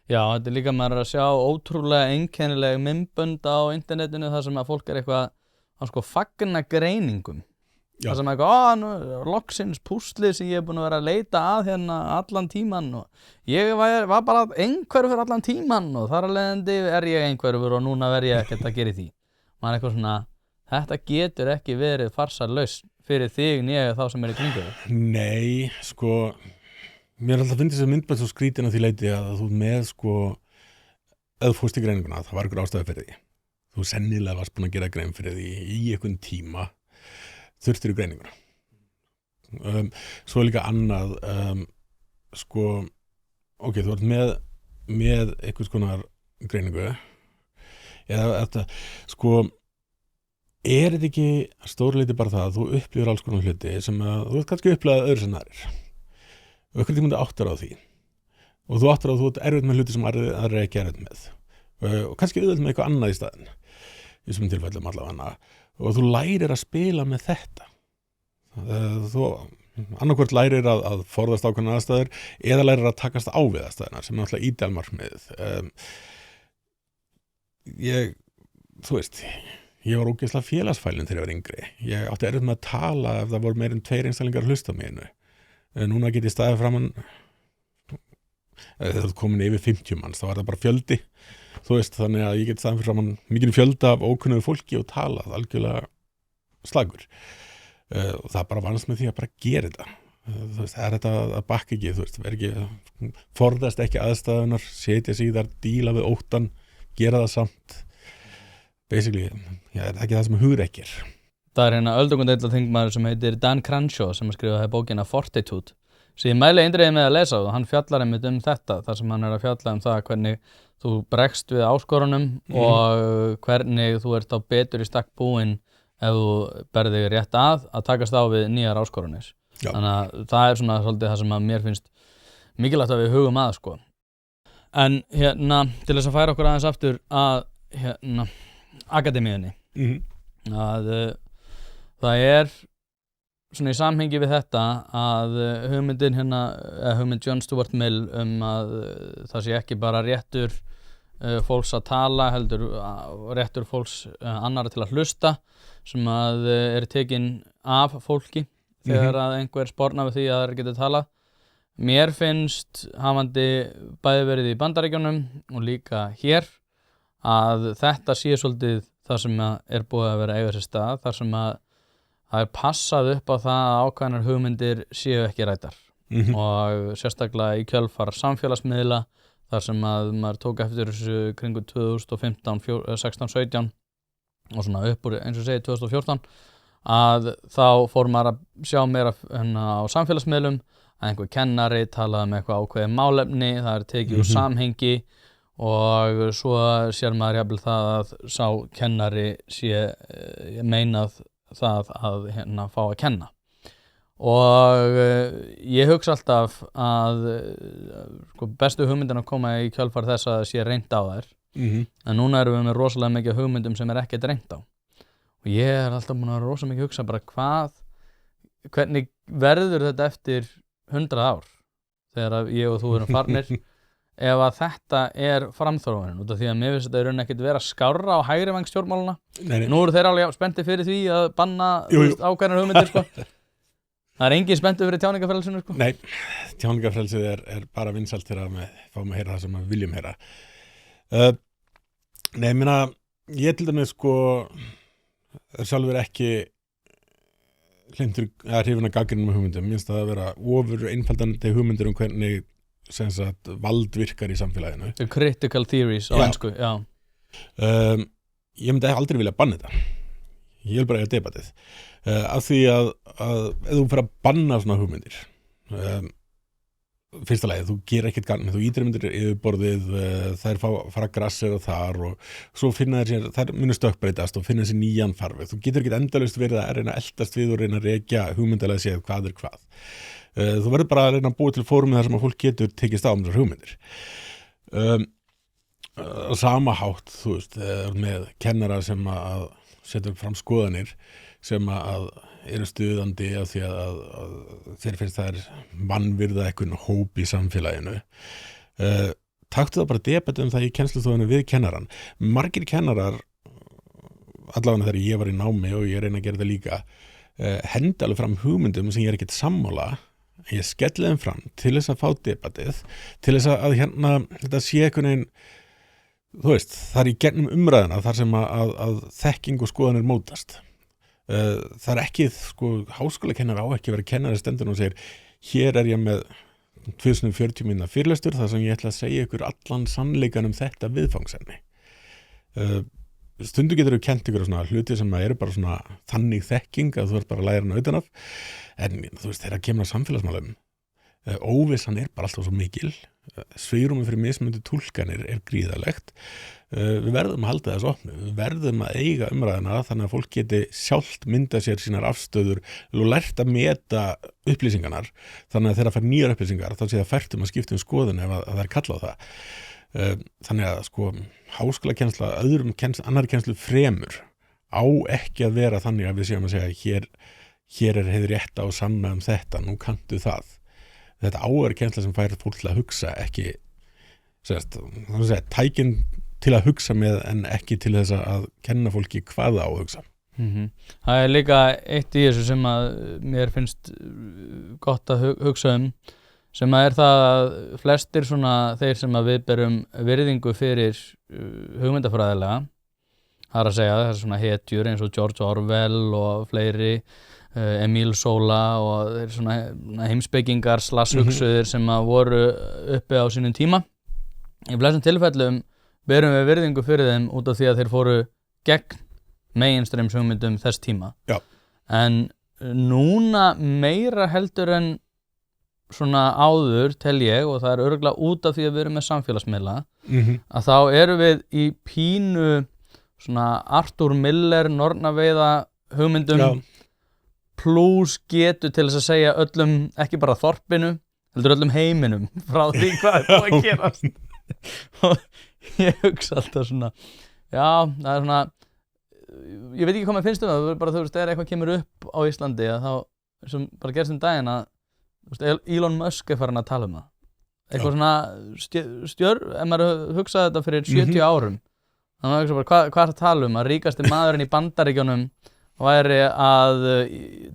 Já, þetta er líka maður að sjá ótrúlega einkennileg myndbönd á internetinu þar sem að fólk er eitthvað að sko fagna greiningum þar sem eitthvað, loksins púslið sem ég er búin að vera að leita að hérna allan tíman og ég var bara einhverfur allan tíman og þar að leiðandi er ég einhverfur og núna verð ég ekkert að gera í því maður er eitthvað svona, þetta getur ekki verið farsarlaust fyrir þig nýja þá sem er í kringu Nei, sko mér er alltaf fyndið þess að myndbætt svo skrítin að því leiti að þú með sko ef þú fórst í greininguna, það var ykkur ástæði fyrir því þú sennilega varst búin að gera grein fyrir því í einhvern tíma þurftir í greininguna svo er líka annað sko ok, þú ert með einhvers konar greiningu eða þetta sko er þetta ekki stórleiti bara það að þú upplifir alls konar hluti sem að þú ert kannski upplifað öðru sem aðrir og einhvern tímann áttar á því og þú áttar á þú ert erfitt með hluti sem aðrir er ekki erfitt með og kannski auðvitað með eitthvað annað í staðinn í þessum tilfellum allavega og þú lærir að spila með þetta þú annarkvort lærir að forðast ákveðnar aðstæður eða lærir að takast á við aðstæðunar sem er náttúrulega ídælmarkmiðið þú veist ég var ógeðslega félagsfælinn þegar ég var yngri ég átti erfitt með að tala ef það voru meir en 2 einstaklingar að hlusta á mig núna get ég staðið framan ef þú komin yfir 50 manns þá er það bara fjöldi þú veist þannig að ég get staðið fyrir framan mikið fjölda af ókunnugu fólki og talað algjörlega slagur og það bara vannst með því að bara gera þetta þú veist, er þetta að bakka ekki þú veist, ekki forðast ekki aðstæðunar setja sig þar, díla við óttan gera það samt basically, er ekki það sem hugrekkir Það er öldungundeilla þingmaður sem heitir Dan Crenshaw sem að skrifa bókina Fortitude sem ég mæli eindregið með að lesa og hann fjallar einmitt þetta þar sem hann er að fjalla það hvernig þú bregst við áskorunum og hvernig þú ert á betur í stakk búinn ef þú berð þig rétt að takast á við nýjar áskorunir þannig að það er svona svolítið það sem að mér finnst mikilvægt að við hugum að sko en til þess að færa okkur aðeins aftur að akademíunni að það er svona í samhengi við þetta að hugmynd John Stuart Mill að það sé ekki bara réttur fólks að tala heldur réttur fólks annarra til að hlusta sem að er tekin af fólki þegar að einhver sporna við því að það getur talað mér finnst hafandi bæði verið í Bandaríkjunum og líka hér að þetta sé svolítið það sem er búið að vera eiga sér stað þar sem að það er passað upp á það að ákveðnar hugmyndir séu ekki ræddar og sérstaklega í kjölfar samfélagsmiðla þar sem að maður tók eftir þessu kringu 2015, 16, 17 og svona upp úr eins og segi 2014 að þá fór maður að sjá meira á samfélagsmiðlum að einhver kennari talaði með eitthvað ákveðið málefni, það er tekið úr samhengi og svo sér maður jafnvel það að sá kennari sé meinað það að fá að kenna og ég hugsa alltaf að sko, bestu hugmyndin að koma í kjölfar þess að sé reynt á þær en núna erum við með rosalega mikið hugmyndum sem er ekkert reynt á og ég er alltaf búin að vera rosalega mikið að hugsa bara hvernig verður þetta eftir 100 ár þegar að ég og þú erum farnir ef að þetta framþróunin út af því að mér finnst þetta í rauninni ekkert vera skárra á hægri væng stjórnmálana. Nú eru þeir alveg spenntir fyrir því að banna ákveðnar hugmyndir sko. Það engin spenntur fyrir tjáningafrelsinu sko. Nei, tjáningafrelsið er bara vinsælt þegar við fáum að heyra það sem við viljum heyra. Nei, ég meina, ég til dæmis sko sjálfur ekki hlindur að hrifin að gagnrýna með hugmyndum. Mér finnst það að vera ofur einfaldandi hugmyndir hvernig sem sagt vald virkar í samfélaginu. Critical theories á ensku, já. Ég myndi aldrei vilja banna þetta. Ég vil bara eiga debatið. Af því að ef þú fyrir að banna svona hugmyndir, fyrsta lagi, þú gerir ekkert gagn, þú ýtir myndir yfirborðið, þær fara grassir og þar og svo finna þær munu stökkbreytast og finna þessi nýjan farveg. Þú getur ekkert endalaust verið að reyna að eldast við og reyna að rekja hugmyndalega séð hvað er hvað. Þú verður bara að reyna að búa til fórumið þar sem að fólk getur tekist á þessar hugmyndir. Sama hátt, þú veist, með kennara sem að setja upp fram skoðanir sem að eru stuðandi af því að þeir finnst það vanvirða einhvern hóp í samfélaginu. Taktu það bara debatum það í kennslustofunni við kennaran. Margir kennarar, allavega þegar ég var í námi og ég reyna að gera þetta líka, henda alveg fram hugmyndum sem ég er ekkert sammála. Ég skelli þeim fram til þess að fá debatið, til þess að hérna þetta sé einhvern veginn, þú veist, það í gegnum umræðina þar sem að þekking og skoðanir mótast. Það ekki, sko, háskólakennar á ekki verið kennari stendur og segir, hér er ég með 2040 minna fyrirlestur þar sem ég ætla að segja ykkur allan sannleikan þetta viðfangsefni. Stundum getur þú kennt ykkur svona hluti sem eru bara svona þannig þekking að þú ert bara að læra hana utan af, en þú veist, þegar kemur að samfélagsmálum, óvissan bara alltaf svo mikil, svigrúmið fyrir mismunandi túlkanir gríðalegt. Við verðum að halda þess opnu, við verðum að eiga umræðina þannig að fólk geti sjálft mynda sér sínar afstöður og lært að meta upplýsingarnar, þannig að þegar það fær nýjar upplýsingar þá sé það fært að skipta skoðun ef að það kallað það. Þannig að sko háskólakennsla, annar kennslu fremur á ekki að vera þannig að við séum að segja hér hefði rétt á sanna þetta, nú kanntu það. Þetta áver kennsla sem fær fólk til að hugsa, ekki tækin til að hugsa með en ekki til þess að kenna fólki hvað á að hugsa. Það líka eitt í þessu sem að mér finnst gott að hugsa sem að það að flestir svona þeir sem að við berum virðingu fyrir hugmyndafræðilega, það að segja, það svona hetjur eins og George Orwell og fleiri, Emil Zola og þeir svona heimspekingar hugsuðir sem að voru uppi á sínum tíma. Í flestum tilfellum berum við virðingu fyrir þeim út af því að þeir fóru gegn mainstreams hugmyndum þess tíma. Já. En núna meira heldur en svona áður tel ég, og það örugglega út af því að við erum með samfélagsmiðla, að þá erum við í pínu svona Arthur Miller nornaveiða hugmyndum plus getu til þess að segja öllum, ekki bara þorpinu, heldur öllum heiminum frá því hvað búið að gerast. Og ég hugsa alltaf svona, já, það svona, ég veit ekki hvað mér finnst það, bara þú veist, þegar eitthvað kemur upp á Íslandi, að þá, sem bara gerst daginn að, þú veist, Elon Musk farin að tala það. Eitthvað svona ef maður hugsaði þetta fyrir 70 árum, þannig að hugsa bara, hvað er að tala að ríkasti maðurinn í Bandaríkjunum væri að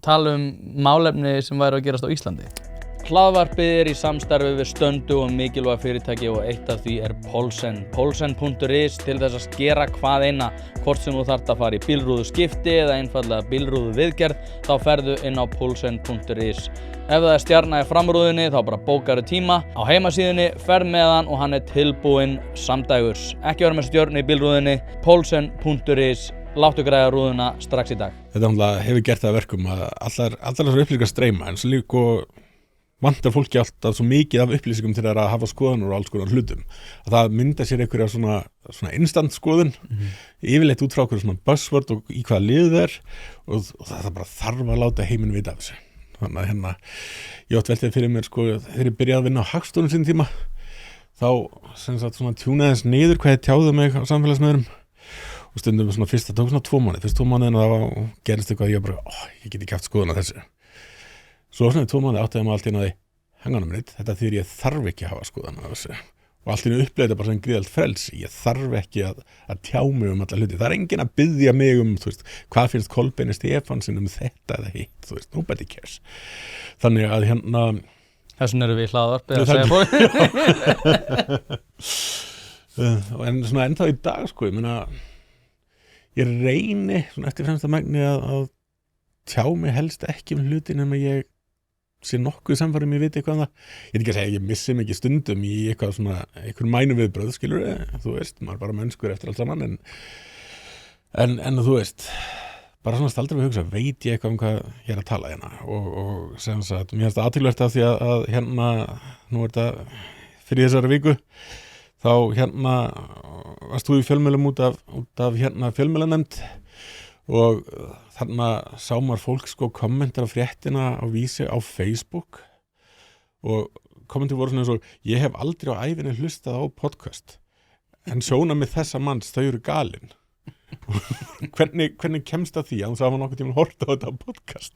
tala málefni sem væri að gerast á Íslandi. Hlaðvarpið í samstarfi við stöndu og mikilvæg fyrirtæki og eitt af því Polsen. Polsen.is til þess að skera hvað eina, hvort sem þú þarft að fara í bílrúðu skipti eða einfallega bílrúðu viðgerð, þá ferðu inn á Polsen.is. Ef það stjarna í framrúðunni þá bara bókaru tíma á heimasíðunni, ferð með hann og hann tilbúinn samdægurs. Ekki vera með stjörnu í bílrúðunni, Polsen.is. Láttu græða rúðuna strax í dag. Þetta hefur gert það verkum að allar þessar upplýsingar streyma, en svo líka vantar fólki alltaf svo mikið af upplýsingum til að hafa skoðanur og alls konar hlutum. Að það mynda sér einhverja svona instant skoðun, yfirleitt út frá einhverju svona buzzword og í hvaða lið það og það bara þarf að láta heiminn vita af þessu. Þannig að ég átt veltið fyrir mér þegar ég byrjaði að vinna á Hagstofunni sín tíma, þá sem sagt svona tjúnaðins niður hvað ég tjáði mig á samfélagsmiðlum. Og stundum það tók 2 mánuði, fyrst 2 mánuðin og þá gerist eitthvað að ég bara, ég get ekki haft skoðun á þessu. svo svona í 2 mánuði átti ég maður allt í náði henganum mitt, þetta þýðir ég þarf ekki að hafa skoðan á þessu og allt í náði upplega þetta bara sem gríðalt frelsi, ég þarf ekki að tjá mig um alla hluti, það enginn að biðja mig þú veist, hvað finnst Kolbeini Stefánsson þetta eða hitt, þú veist, nobody cares þannig að þessum eru við í hlaðvarpi að segja fólk en svona ennþá í dag sko, ég reyni svona eftir fremsta megni að tjá mig helst ekki hluti nema ég sé nokkuð samfærum ég veit eitthvað um það ég er ekki að segja að ég missi mikið stundum í eitthvað svona einhver mænu viðbröð skilur þú veist, maður bara mennskur eftir allt saman en þú veist bara svona staldra við hugsa, veit ég eitthvað um hvað ég er að tala hérna og sem sagt, mér finnst það athyglisvert af því að hérna, nú er þetta fyrir þessari viku þá hérna varst þú í fjölmiðlum út af hérna fjölmiðlanefnd og þarna sá maður fólk sko kommentar á fréttina á Vísi á Facebook og kommentar voru svona eins og ég hef aldrei á ævinni hlustað á podcast en sjónarmið þessa manns þau eru galin hvernig kemst það því að það var nokkuð tíma hort á þetta podcast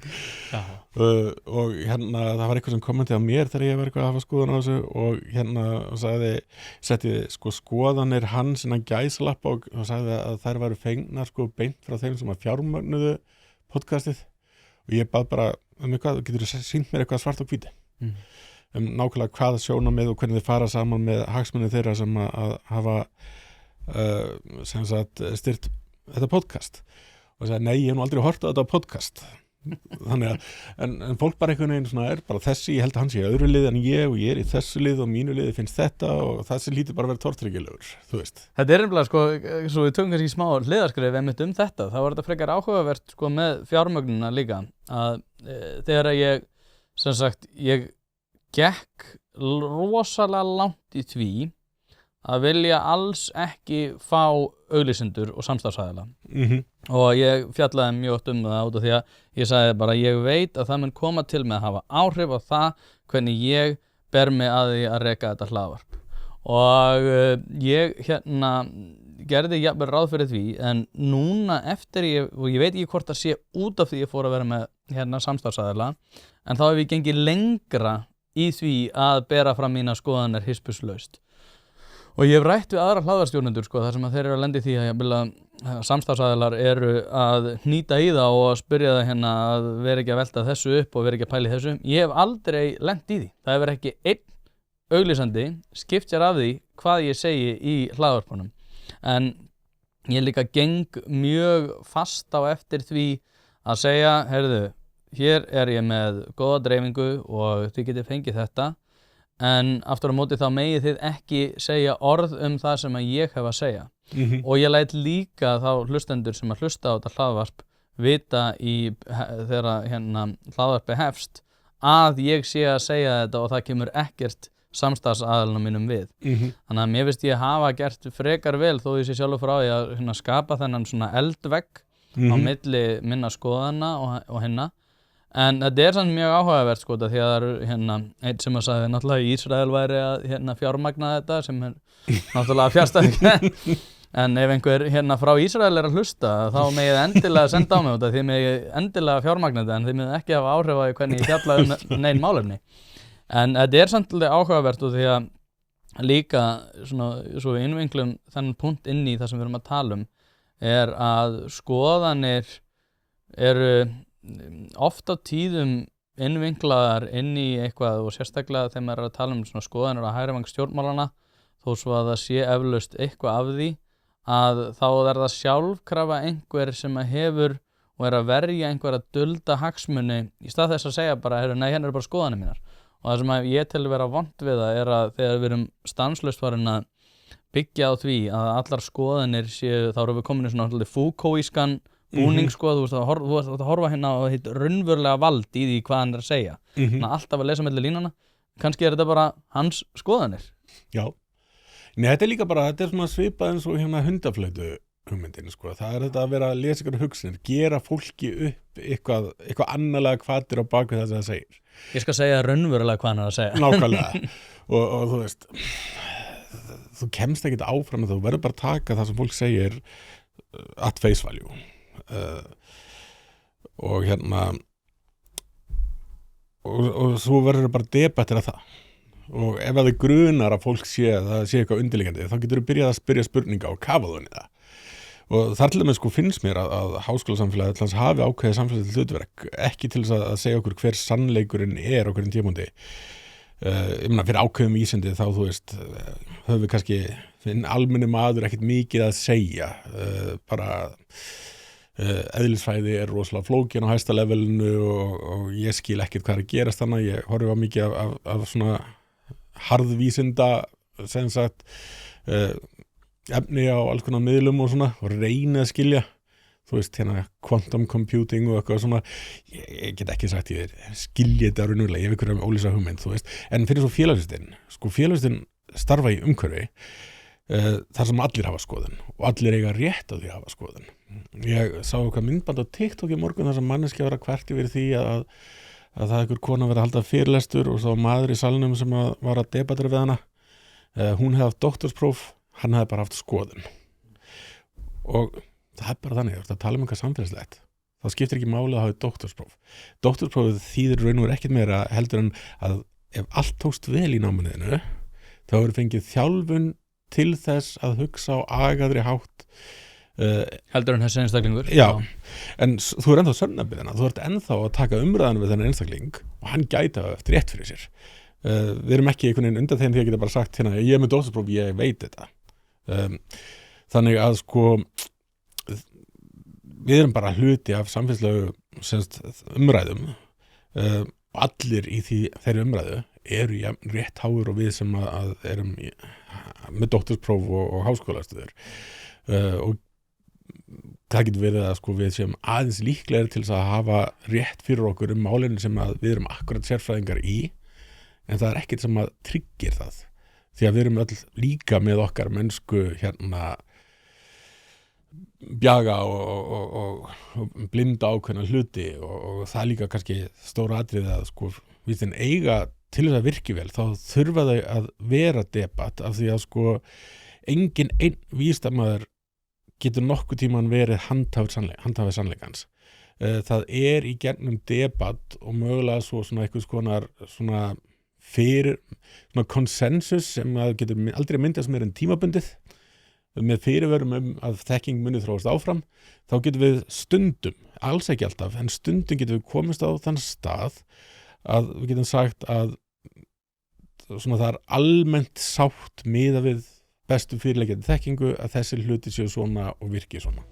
og hérna það var eitthvað sem kommentaði á mér þegar ég var eitthvað að hafa skoðun á þessu og hérna setti sko skoðanir hans innan gæslapp og sagði að þær væru fengnar sko beint frá þeim sem að fjármögnuðu podcastið og ég bað bara hvað, getur þú sýnt mér eitthvað svart og hvíti nákvæmlega hvaða sjónarmið og hvernig þið fara saman með hagsmunni þeirra sem að hafa sem sagt styrt þetta podcast og sagði nei, ég hef nú aldrei hort á þetta podcast þannig að, en fólk bara einhvern veginn svona bara þessi, ég held að hann sé í öðru lið en ég og ég er í þessu lið og mínu liði finnst þetta og þessi lítur bara að vera tortryggilegur þú veist. Þetta er nefnilega sko, svo við tökum kannski smá hliðarskrif einmitt þetta, þá var þetta frekar áhugavert sko með fjármögnuna líka að þegar ég sem sagt, ég gekk rosalega langt í því að vilja alls ekki fá auglýsendur og samstarfsaðila og ég fjallaði mjög oft það út af því að ég sagði bara ég veit að það mun koma til með að hafa áhrif á það hvernig ég ber mig að því að reka þetta hlaðvarp og ég hérna gerði jafnvel ráð fyrir því en núna eftir og ég veit ekki hvort það sé út af því ég fór að vera með hérna samstarfsaðila en þá hef ég gengið lengra í því að bera fram mína skoðanir hispurslaust og ég hef rætt við aðra hlaðvarpsstjórnendur sko, þar sem að þeir eru að lendi því að samstarfsaðilar eru að hnýta í það og að spyrja það hérna að vera ekki að velta þessu upp og vera ekki að pæla í þessu. Ég hef aldrei lent í því. Það hefur ekki einn auglýsandi skipt sér af því hvað ég segi í hlaðvarpunum. En ég líka geng mjög fast á eftir því að segja, heyrðu, hér er ég með góða dreifingu og þið getið fengið þetta. En aftur á móti þá megið þið ekki segja orð um það sem að ég hef að segja og ég læt líka þá hlustendur sem að hlusta á þetta hlaðvarp vita þegar hérna hlaðvarpi hefst að ég sé að segja þetta og það kemur ekkert samstarfsaðilunum mínum við þannig að mér finnst ég hafa gert frekar vel þó ég sé sjálfur frá því að hérna, skapa þennan svona eldvegg á milli minna skoðana og hérna. En þetta er samt mjög áhugavert sko því að það eru hérna einn sem að sagði náttúrulega Ísrael væri að hérna fjármagna þetta sem er náttúrulega fjárstæðing en ef einhver hérna frá Ísrael er að hlusta þá megið endilega senda á mig út af því megið endilega fjármagna þetta en þið megið ekki hafa áhrif á hvernig ég fjalla nein málefni. En þetta er samt áhugavert og því að líka svona svo við innvinklum þennan punkt inn í það sem við erum að tala um er að skoðanir eru oft á tíðum innvinklaðar inn í eitthvað og sérstaklega þegar maður er að tala um svona skoðanir á hægri væng stjórnmálana þó svo að það sé eflaust eitthvað af því að þá er það sjálfkrafa einhver sem að hefur og er að verja einhverja dulda hagsmuni í stað þess að segja bara nei, hérna eru bara skoðanir mínar og það sem ég tel vera vont við það er að þegar við erum stanslaust farin að byggja á því að allar skoðanir séu þá erum við komin í svona Foucaultískan búning sko, þú veist að horfa hérna á hitt raunverulega vald í því hvað hann er að segja þannig að alltaf að lesa melli línana kannski er þetta bara hans skoðanir. Já, nei þetta er líka bara þetta er svona svipað eins og hérna hundaflötu hugmyndin sko, það er þetta að vera að lesa ykkur hugsanir, gera fólki upp eitthvað annarlega hvatir á bakvið það sem það segir. Ég skal segja raunverulega hvað hann er að segja. Nákvæmlega og þú veist þú kemst ekkert áfram þú verður bara að taka það sem fólk segir at face value. Og hérna og svo verður bara debattir að það og ef að þið grunar að fólk sé að það sé eitthvað undirliggjandi þá getur þau byrjað að spyrja spurninga og kafa þau í það og þar til með finnst mér að háskólasamfélagið til hans hafi ákveðið samfélagið hlutverk ekki til þess að segja okkur hver sannleikurinn er á hverjum tímapunkti ég meina fyrir ákveðum vísindi þá þú veist höfum við kannski almenni maður ekkert mikið að segja bara eðlisfræði er rosalega flókin á hæsta levelinu og ég skil ekkert hvað er að gerast þannig ég horfi á mikið af svona harðvísinda sem sagt efni á alls konar miðlum og svona og reyni að skilja þú veist hérna quantum computing og eitthvað svona ég get ekki sagt ég skilja þetta raunverulega, ég hef ykkur ólýsa hugmynd þú veist, en fyrir svo félagsvísindin starfa í umhverfi þar sem allir hafa skoðun og allir eiga rétt á því að hafa skoðun ég sá eitthvað myndband á TikTok í morgun þar sem manneskja var að kvarta yfir því að það einhver kona verið að halda fyrirlestur og svo maður í salnum sem var að debatera við hana hún hefði haft doktorspróf hann hefði bara haft skoðun og það er bara þannig, þú ert að tala um eitthvað samfélagslegt þá skiptir ekki máli að hafa doktorsprófið þýðir raun og veru ekkert meira heldur en að ef allt tókst vel í námiðinu þá eru fengið þjálfun til þess að hugsa á agaðri hátt heldur en þessi einstaklingur já, en þú ennþá sönnabyrðina þú ert ennþá að taka umræðan við þennan einstakling og hann gæti að eftir rétt fyrir sér við erum ekki einhvern veginn undan þeim því að geta bara sagt hérna, ég er með doktorspróf, ég veit þetta þannig að sko við erum bara hluti af samfélagslegu umræðum allir í þeirri umræðu eru jafn rétt háir og við sem að erum með doktorspróf og háskólastuður og það getur verið að sko við séum aðeins líklegir til þess að hafa rétt fyrir okkur málinu sem að við erum akkurat sérfræðingar í en það er ekkert sem að tryggir það því að við erum öll líka með okkar mennsku hérna bjaga og blinda ákveðna hluti og það er líka kannski stóra atriði að sko vísindin eiga til þess að virki vel þá þurfa þau að vera debatt af því að sko engin einn vísindamaður getur nokkuð tíman verið handhafið sannleikans það er í gegnum debatt og mögulega svo svona eitthvað konar svona fyrir svona konsensus sem að getur aldrei myndast meira en tímabundið með fyrirverum að þekking muni þróast áfram þá getum við stundum, alls ekki alltaf en stundum getum við komist á þann stað að við getum sagt að svona það er almennt sátt miðað við bestu fyrirliggjandi þekkingu að þessi hluti séu svona og virki svona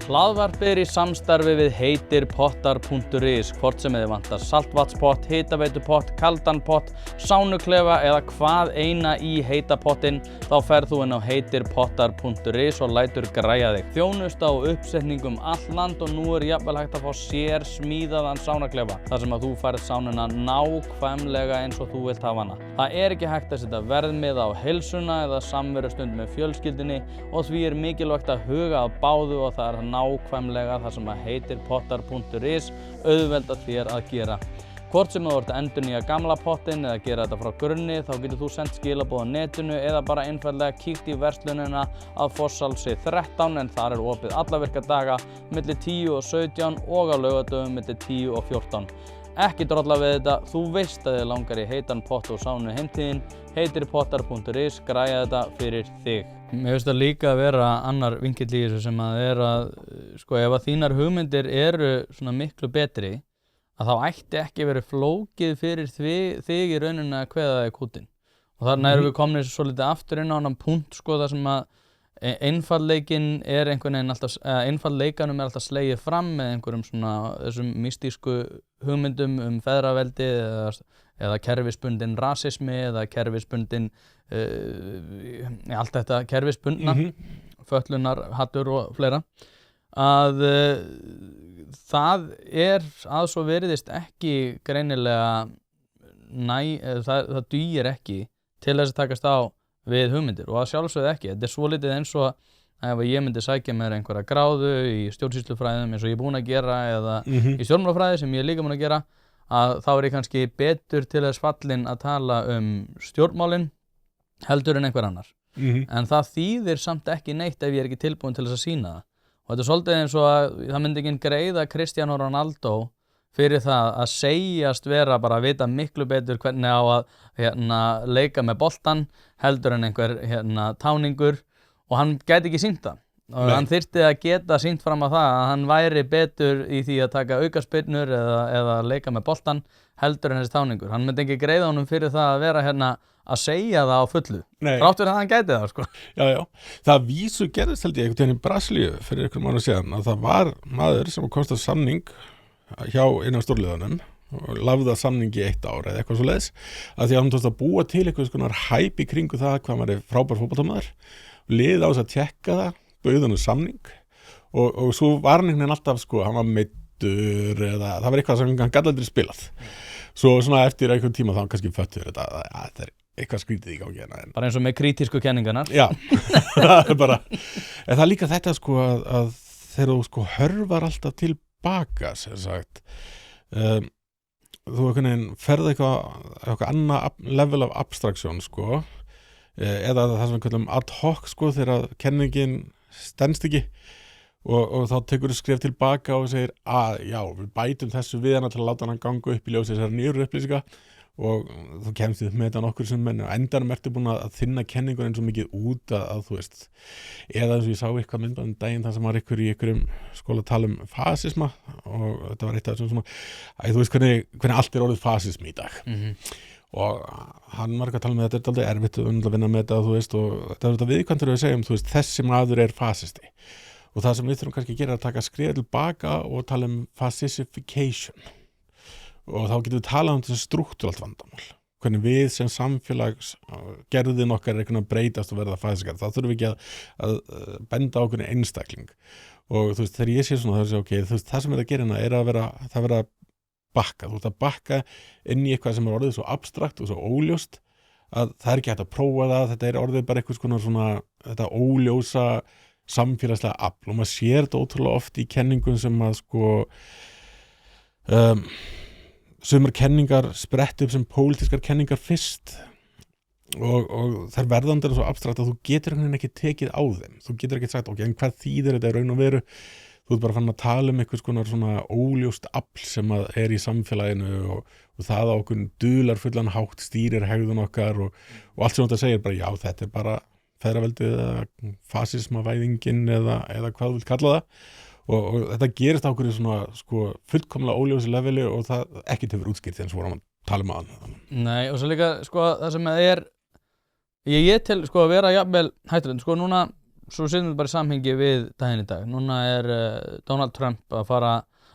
Hlaðvarp í samstarfi við heitirpottar.is hvort sem þið vantar saltvatnspott, hitaveitupott, kaldan pott, sánuklefa eða hvað eina í heita pottinn þá ferð þú inn á heitirpottar.is og lætur græja þig. Þjónusta og uppsetningum all land og nú jafnvel hægt að fá sér smíðaðan sánuklefa þar sem að þú færð sánuna nákvæmlega eins og þú vilt hafa hana. Það er ekki hægt að setja verðmiða á heilsuna eða samverustund með fjölskyldunni og því er mikilvægt að huga að báðu og það er nákvæmlega það sem að heitirpottar.is auðvelda þér að gera. Hvort sem þú ert að endurnýja gamla pottinn eða gera þetta frá grunni þá getur þú sendt skilaboð á netinu eða bara einfaldlega kíkt í verslunina að Fosshálsi 13 en þar er opið alla virka daga milli 10 og 17 og á laugardögum milli 10 og 14. Ekki drolla við þetta, þú veist að þið langar í heitan pott og sánu heimtíðin, heitirpottar.is græja þetta fyrir þig. Mér finnst það líka að vera annar vinkill í þessu sem að er að, sko, ef að þínar hugmyndir eru svona miklu betri, að þá ætti ekki verið flókið fyrir þig í rauninni að kveða það í kútinn. Og þarna erum við komin svolítið aftur inn á annan punkt, sko, þar sem að einfaldleikin er einhvern veginn alltaf, einfaldleikanum er alltaf slegið fram með einhverjum svona þessum mystísku hugmyndum feðraveldi eða kerfisbundin rasismi eða kerfisbundin allt þetta kerfisbundna fötlunar, hattur og fleira að það er að svo virðist ekki greinilega það dugir ekki til þess að takast á við hugmyndir og að sjálfsögðu ekki. Þetta er svolítið eins og ef ég myndi sækja mér einhverja gráðu í stjórnsýslufræðum eins og ég er búinn að gera eða í stjórnmálafræði sem ég er líka búinn að gera að þá er ég kannski betur til þess fallinn að tala stjórnmálin heldur en einhver annar. En það þýðir samt ekki neitt ef ég er ekki tilbúin til þess að sýna það. Og þetta er svolítið eins og að það myndi ekki greiða Cristiano Ronaldo fyrir það að segjast vera bara að vita miklu betur hvernig á að leika með boltan heldur en einhver táningur og hann gæti ekki sýnt það og hann þyrfti að geta sýnt fram á það að hann væri betur í því að taka aukaspyrnur eða leika með boltan heldur en þessi táningur. Hann myndi ekki greiða honum fyrir það að vera að segja það á fullu. Þrátt fyrir að hann gæti það, sko. Já. Það vísu gerðist held ég einhvern veginn í Brasilíu fyrir einhverjum mánuðum síðan að það var maður sem komst að samning hjá innan stórliðunum og lafði að samningi 1 ár eða eitthvað svoleiðis að því að hann tókst að búa til eitthvað svona hæp í kringu það hvað maður er frábær fótboltamaður liði á þess að tjekka það bauð hann samning og svo var hann einhvern veginn alltaf sko, hann var meiddur eða það var eitthvað sem hann gat aldrei spilað svo svona eftir einhvern tíma þá hann kannski föttur þetta er eitthvað skrítið í gangi bara eins og með krítísku kenningarnar já, það er bara en það er líka þetta sko að þegar þú sko hörfar alltaf tilbaka sem sagt þú ferði eitthvað annað level of abstraction sko eða það sem við kallum ad hoc sko þegar kenningin stenst ekki og þá tekur þú skref tilbaka og segir að já, við bætum þessu við hana til að láta hann ganga upp í ljósi þessar nýru upplýsinga og þú kemst upp með þetta nokkur sem menn og endanum ertu búin að þinna kenningur eins og mikið út að þú veist eða eins og ég sá eitthvað myndað daginn þar sem var ykkur í ykkurum skóla að tala fasisma og þetta var eitt af þessum svona þú veist hvernig allt er orðið fasismi í dag og hann var ekki að tala með þetta er aldrei erfitt að vinna með þetta þú veist og þetta er þetta viðkvæmtur við segjum þú veist þessi maður er fasisti og það sem við þurfum kannski að gera er að taka skrifa tilbaka og tala fascification og þá getum við talað þessi struktúralt vandamál hvernig við sem samfélags gerðin okkar er að breytast og verða fasiskar þá þurfum við ekki að benda á okkur einstakling og þú veist þegar ég sé svona það okay, þú veist, það sem er að gera er að vera að bakka þú veist að bakka inn í eitthvað sem er orðið svo abstrakt og svo óljóst að það er ekki hægt að prófa það þetta er orðið bara eitthvað svona þetta óljósa samfélagslega afl og maður sér þetta ótrúlega oft í kenningum sem að sko sumar kenningar sprett upp sem pólitískar kenningar fyrst og þær verðandir er svo abstrakt að þú getur ekki tekið á þeim þú getur ekki sagt, ok, en hvað þýðir þetta í raun og veru þú ert bara fann að tala einhvers konar svona óljóst afl sem að er í samfélaginu og það á okkur dularfullan hátt stýrir hegðun okkar og allt sem þetta segir bara, já, þetta er bara feðraveldið eða fasismavæðingin eða hvað þú vilt kalla það og þetta gerist á okkur í svona sko fullkomlega óljósi leveli og það ekki til fyrir útskýrt eins og vorum að tala um aðan. Nei, og svo líka sko það sem er ég til sko að vera jafnvel hættulegt sko núna, svo setjum við bara í samhengi við daginn í dag, núna er Donald Trump að fara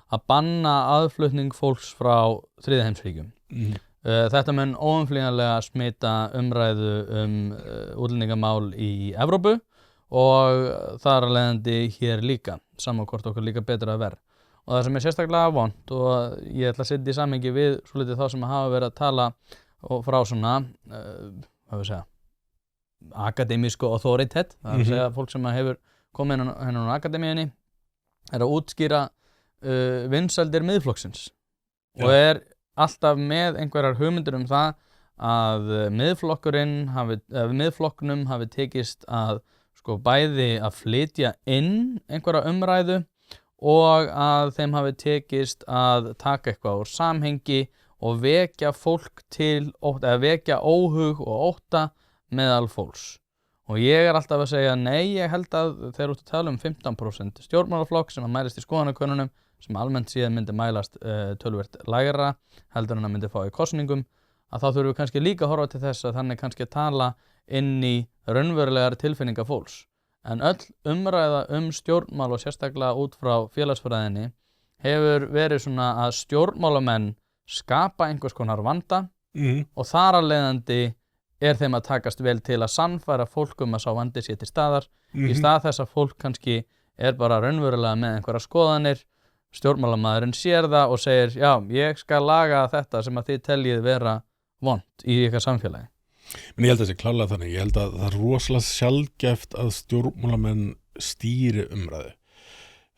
að banna aðflutning fólks frá þriðja heimsríkjum þetta mun óumflýjanlega smita umræðu útlendingamál í Evrópu og þar að leiðandi hér líka saman hvort okkur líka betur að verð og það sem er sérstaklega vont og ég ætla að setja í samhengi við svolítið þá sem hafa verið að tala frá svona hvað við segja akademísku authoritet það er að segja fólk sem hefur komið hennan á akademíunni er að útskýra vinsældir miðflokksins og er alltaf með einhverjar hugmyndir það að miðflokknum hafi tekist að sko bæði að flytja inn einhverja umræðu og að þeim hafi tekist að taka eitthvað úr samhengi og vekja fólk til eða vekja óhug og ótta meðal fólks og ég er alltaf að segja nei, ég held að þeir út að tala 15% stjórnmálaflokk sem að mælist í skoðanakönnunum sem almennt síðan myndi mælast töluvert lægra heldur en að myndi fá í kosningum að þá þurfum við kannski líka að horfa til þess að þannig kannski að tala inn í raunverulegar tilfinningar fólks en öll umræða stjórnmál og sérstaklega út frá félagsfræðinni hefur verið svona að stjórnmálamenn skapa einhvers konar vanda og þar að leiðandi er þeim að takast vel til að sannfæra fólk að sá vandi sé til staðar í stað þess að fólk kannski er bara raunverulega með einhverja skoðanir stjórnmálamaðurinn sér það og segir já, ég skal laga þetta sem að þið teljið vera vont í ykkar samfélagi En ég held að það sé klárlega þannig, ég held að það er rosalega sjaldgæft að stjórnmálamenn stýri umræðu.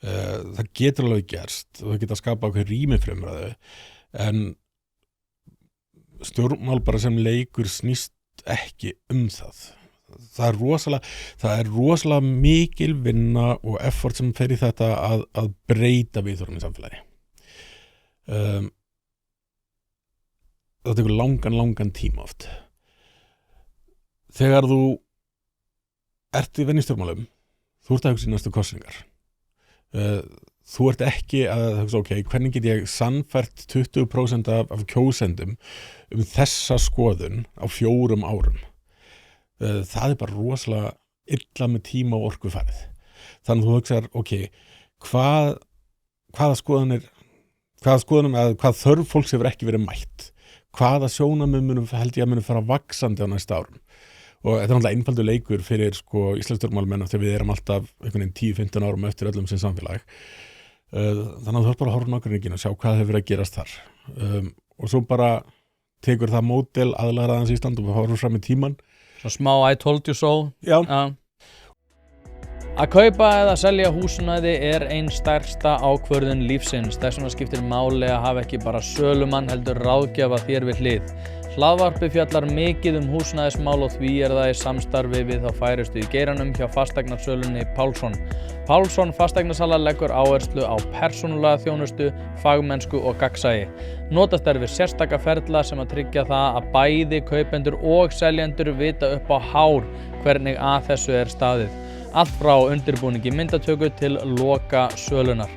Það getur alveg gerst og það geta skapað okkur rými fyrir umræðu en stjórnmál bara sem leikur snýst ekki það. Það er rosalega mikil vinna og effort sem fer í þetta að breyta viðhorfum í samfélagi. það tekur langan tíma oft. Þegar þú ert í venjustjórnmálum, þú ert að hugsa í næstu kosningar. Þú ert ekki að hugsa, ok, hvernig get ég sannfært 20% af kjósendum þessa skoðun á 4 árum. Það bara rosalega illa með tíma og orku farið. Þannig að þú hugsar, ok, hvaða skoðunum eða hvað þörf fólks hefur ekki verið mætt. Hvaða sjónarmið held ég að munu fara vaxandi á næsta árum. Og þetta er náttúrulega einfaldur leikur fyrir íslensk stjórnmálamenn þegar við erum alltaf 10-15 árum eftir öllum sem samfélag. Þannig að þú ert bara að horfa nágranningin og sjá hvað hefur verið að gerast þar. Og svo bara tekur það módel aðlagðans Ísland og horfum fram í tíman. Svo smá I told you so. Já. Að kaupa eða selja húsnæði er ein stærsta ákvörðun lífsins. Þess vegna skiptir máli að hafa ekki bara sölumann heldur ráðgjafa þér við hlið. Hlaðvarpið fjallar mikið húsnæðismál og því er það í samstarfi við þá færustu í geiranum hjá fasteignasölunni Pálsson. Pálsson fasteignasala leggur áherslu á persónulega þjónustu, fagmennsku og gagnsæi. Notast er við sérstaka ferla sem að tryggja það að bæði kaupendur og seljendur vita upp á hár hvernig að þessu er staðið. Allt frá undirbúningi myndatöku til loka sölunar.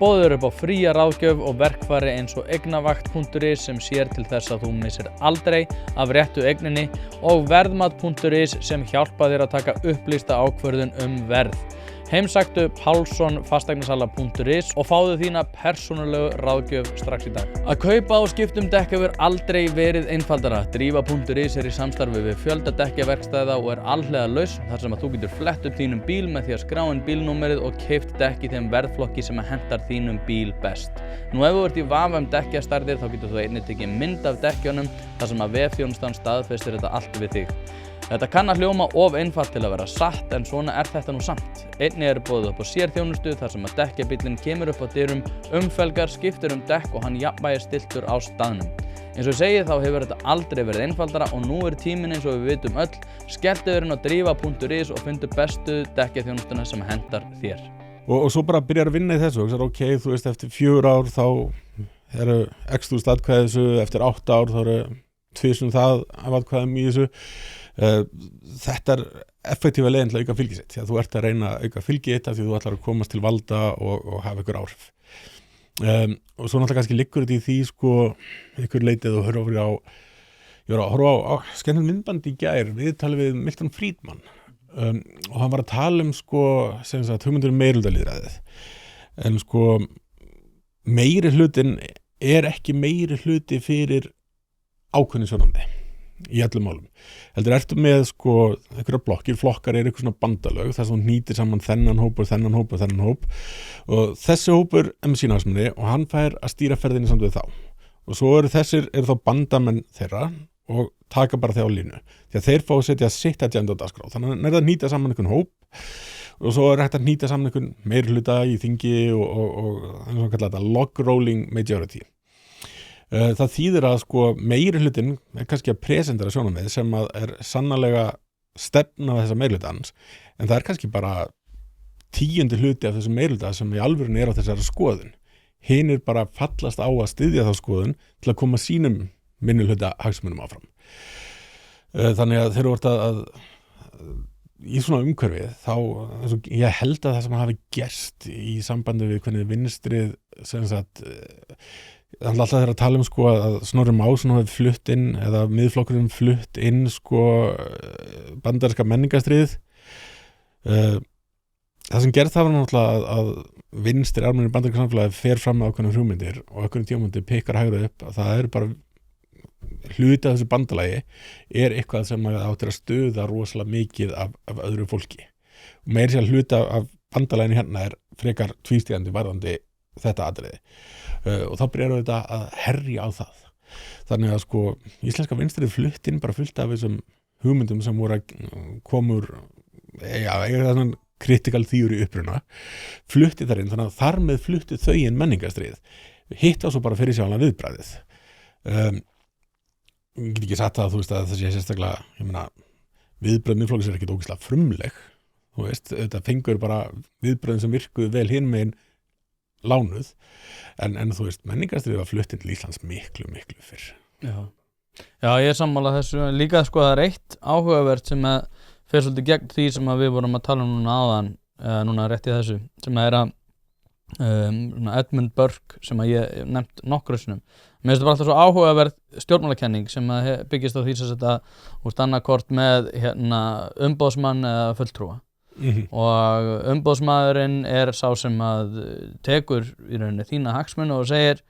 Boðið upp á fría ráðgjöf og verkfæri eins og eignavakt.is sem sér til þess að þú missir aldrei af réttu eigninni og verðmat.is sem hjálpa þér að taka upplýsta ákvörðun verð. Heimsæktu pálssonfasteignasala.is og fáðu þína persónulegu ráðgjöf strax í dag. Að kaupa og skipta dekk hefur aldrei verið einfaldara. Drífa.is er í samstarfi við fjölda dekkjaverkstæða og er alhliða laus þar sem að þú getur flett upp þínum bíl með því að skrá inn bílnúmerið og keypt dekk í þeim verðflokki sem hentar þínum bíl best. Nú ef þú ert í vafa dekkjastærðir þá getur þú einnig tekið mynd af dekkjunum þar sem að vefþjónustan staðfestir þetta allt við þig. Þetta kann að hljóma of einfalt til að vera satt en svona er þetta nú samt. Einnig er boðið upp á sérþjónustu þar sem að dekkjabíllinn kemur upp á dyrum, umfelgar, skiptir dekk og hann jafnvægir stilltur á staðnum. Eins og ég segi þá hefur þetta aldrei verið einfaldara og nú er tíminn eins og við vitum öll. Skelltu þér inn á drífa.is og fundu bestu dekkjaþjónustuna sem hentar þér. Og svo bara byrjar að vinna í þessu. Ok, þú veist, eftir 4 ár þá eru x þúsund atkvæði þessu, eftir 8 ár þá eru 2 það af atkvæðum í þessu. Þetta er effektífa leiðin til að auka fylgi sitt því að þú ert að reyna að auka fylgi þitt af því þú ætlar að komast til valda og hafa ykkur áhrif og svo náttúrulega kannski liggur þetta í því ykkur leitið og ég var að horfa á skemmtilegt myndband í gær viðtalið við Milton Friedman og hann var að tala sem sagt hugmyndir meirihlutaliðræðið en meiri hlutin er ekki meiri hluti fyrir ákveðnu sjónarmiði í öllum málum. Heldur ertu með einhverja flokkar er eitthvað svona bandalög þar sem hún nýtir saman þennan hóp og þessi hópur með sína hagsmuni og hann fær að stýra ferðinni samt við þá og svo eru þá bandamenn þeirra og taka bara þeir á línu því að þeir fá að setja sitt agenda á dagskrá þannig að það nýta saman einhvern hóp og svo er hægt að nýta saman einhvern meirihluta í þingi og eins og kalla þetta log rolling majority. Það þýðir að meiri hlutin er kannski að presentera sjónarmið sem að er sannarlega stefna þessa meirihlutans en það er kannski bara 10. hluti af þessum meirihluta sem í alvörunni er á þessari skoðun. Hinir bara fallast á að styðja þá skoðun til að koma sínum minnihluta hagsmunum áfram. Þannig að þeir eru að í svona umhverfi þá ég held að það sem hafi gerst í sambandi við hvernig vinstrið sem sagt alltaf þeir að tala að Snorri Másson hafi flutt inn eða miðflokkurinn flutt inn bandaríska menningarstríð það sem gerð það var náttúrulega að vinstri almennir bandaríska samfélagi fer fram með ákveðnar hugmyndir og ákveðnum tímapunkti pikkar hægra upp að það er bara hluti af þessu bandalagi er eitthvað sem áttir að stuða rosalega mikið af öðru fólki og meira sér hluti af bandalaginu hérna er frekar tvístígandi varðandi þetta atriði og þá byrjar þetta að herja á það þannig að íslenska vinstrið flutt inn bara fullt af þessum hugmyndum sem voru að koma úr critical theory uppruna flutti þar inn þannig að þar með flutti þau inn menningarstríð hitt á svo bara fyrir sjálfna viðbragðið ég get ekki sagt það að það sé sérstaklega viðbröð miðflokksins er ekkert ógeðslega frumleg þetta fengur bara viðbröðin sem virkuðu vel hinn megin lánuð en þú veist, menningarstríð var flutt til Íslands miklu fyrr. Já, ég er sammála þessu líka sko það eitt áhugavert sem að fer svolítið gegn því sem að við vorum að tala núna áðan, núna rétt í þessu sem að að Edmund Burke sem að ég nefnt nokkru sinnum. Mér finnst þetta alltaf svo áhugaverð stjórnmálakenning sem að byggist á því sem þetta annarkort með umboðsmann eða fulltrúa og umboðsmaðurinn sá sem að tekur í rauninni þína hagsmuni og segir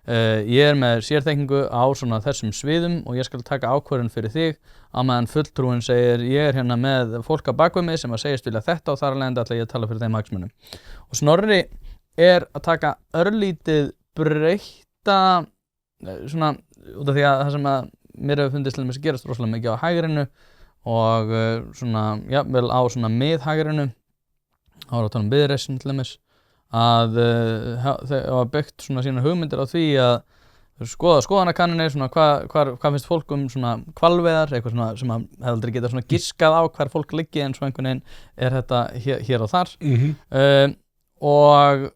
ég með sérþekkingu á svona þessum sviðum og ég skal taka ákvörðun fyrir þig á meðan fulltrúin segir ég með fólk á bakvið mig sem að segist vilja þetta og þar af leiðandi ætla ég að tala fyrir þeim hagsmunum. Og Snorri að taka örlítið breytta svona út af því að það sem að mér hefur fundist til þess að gerast rosalega mikið á hægrinu og svona jafnvel á svona miðhægrinu ára að tala Viðreisn til dæmis að þeir hafa byggt svona sína hugmyndir á því að skoða skoðanakannanir svona hvað finnst fólk svona hvalveiðar, eitthvað svona sem að hefði aldrei getað svona giskað á hvar fólk liggi en svo einhvern veginn þetta hér og þar og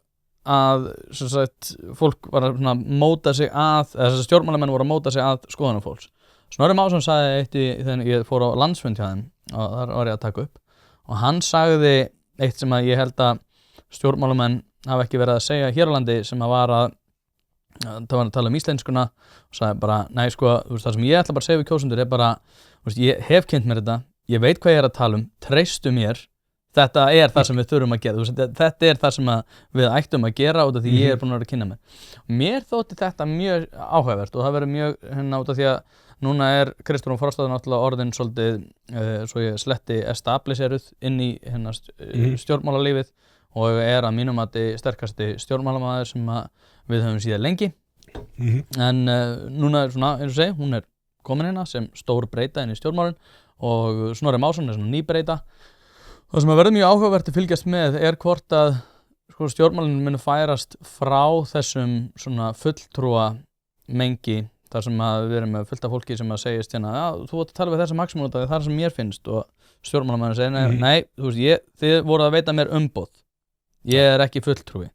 að sem sagt, fólk var að móta sig að eða stjórnmálamenn voru að móta sig að skoðanum fólks. Snorri Másson sagði eitt þegar ég fór á landsfund hjá þeim og þar var ég að taka upp og hann sagði eitt sem að ég held að stjórnmálamenn hafa ekki verið að segja hér á landi sem að var að það var að tala íslenskuna og sagði bara, nei sko, það sem ég ætla bara að segja við kjósendur bara, ég hef kynnt mér þetta, ég veit hvað ég að tala treystu mér, þetta það sem við þurfum að gera, þetta það sem við ættum að gera út af því ég búin að vera að kynna mér. Mér þótti þetta mjög áhugavert og það verður mjög út af því að núna Kristrún Frostadóttir náttúrulega orðin svolítið, svo ég sletti establiseruð inn í stjórnmálalífið og að mínum að sterkasti stjórnmálamaður sem við höfum síðan lengi en núna svona, eins og segi, hún komin hérna sem stór breyta inn í stjórnmálin og Snorri Másson svona nýbreyta. Það sem að verður mjög áhugavert að fylgjast með hvort að sko, stjórnmálin muni færast frá þessum svona fulltrúa mengi þar sem að við erum með fullt af fólki sem að segist þú átt að tala við þessa maximun út af það sem mér finnst og stjórnmálamæður segir nei, þú veist, þið voruð að veita mér umboð, ég ekki fulltrúi.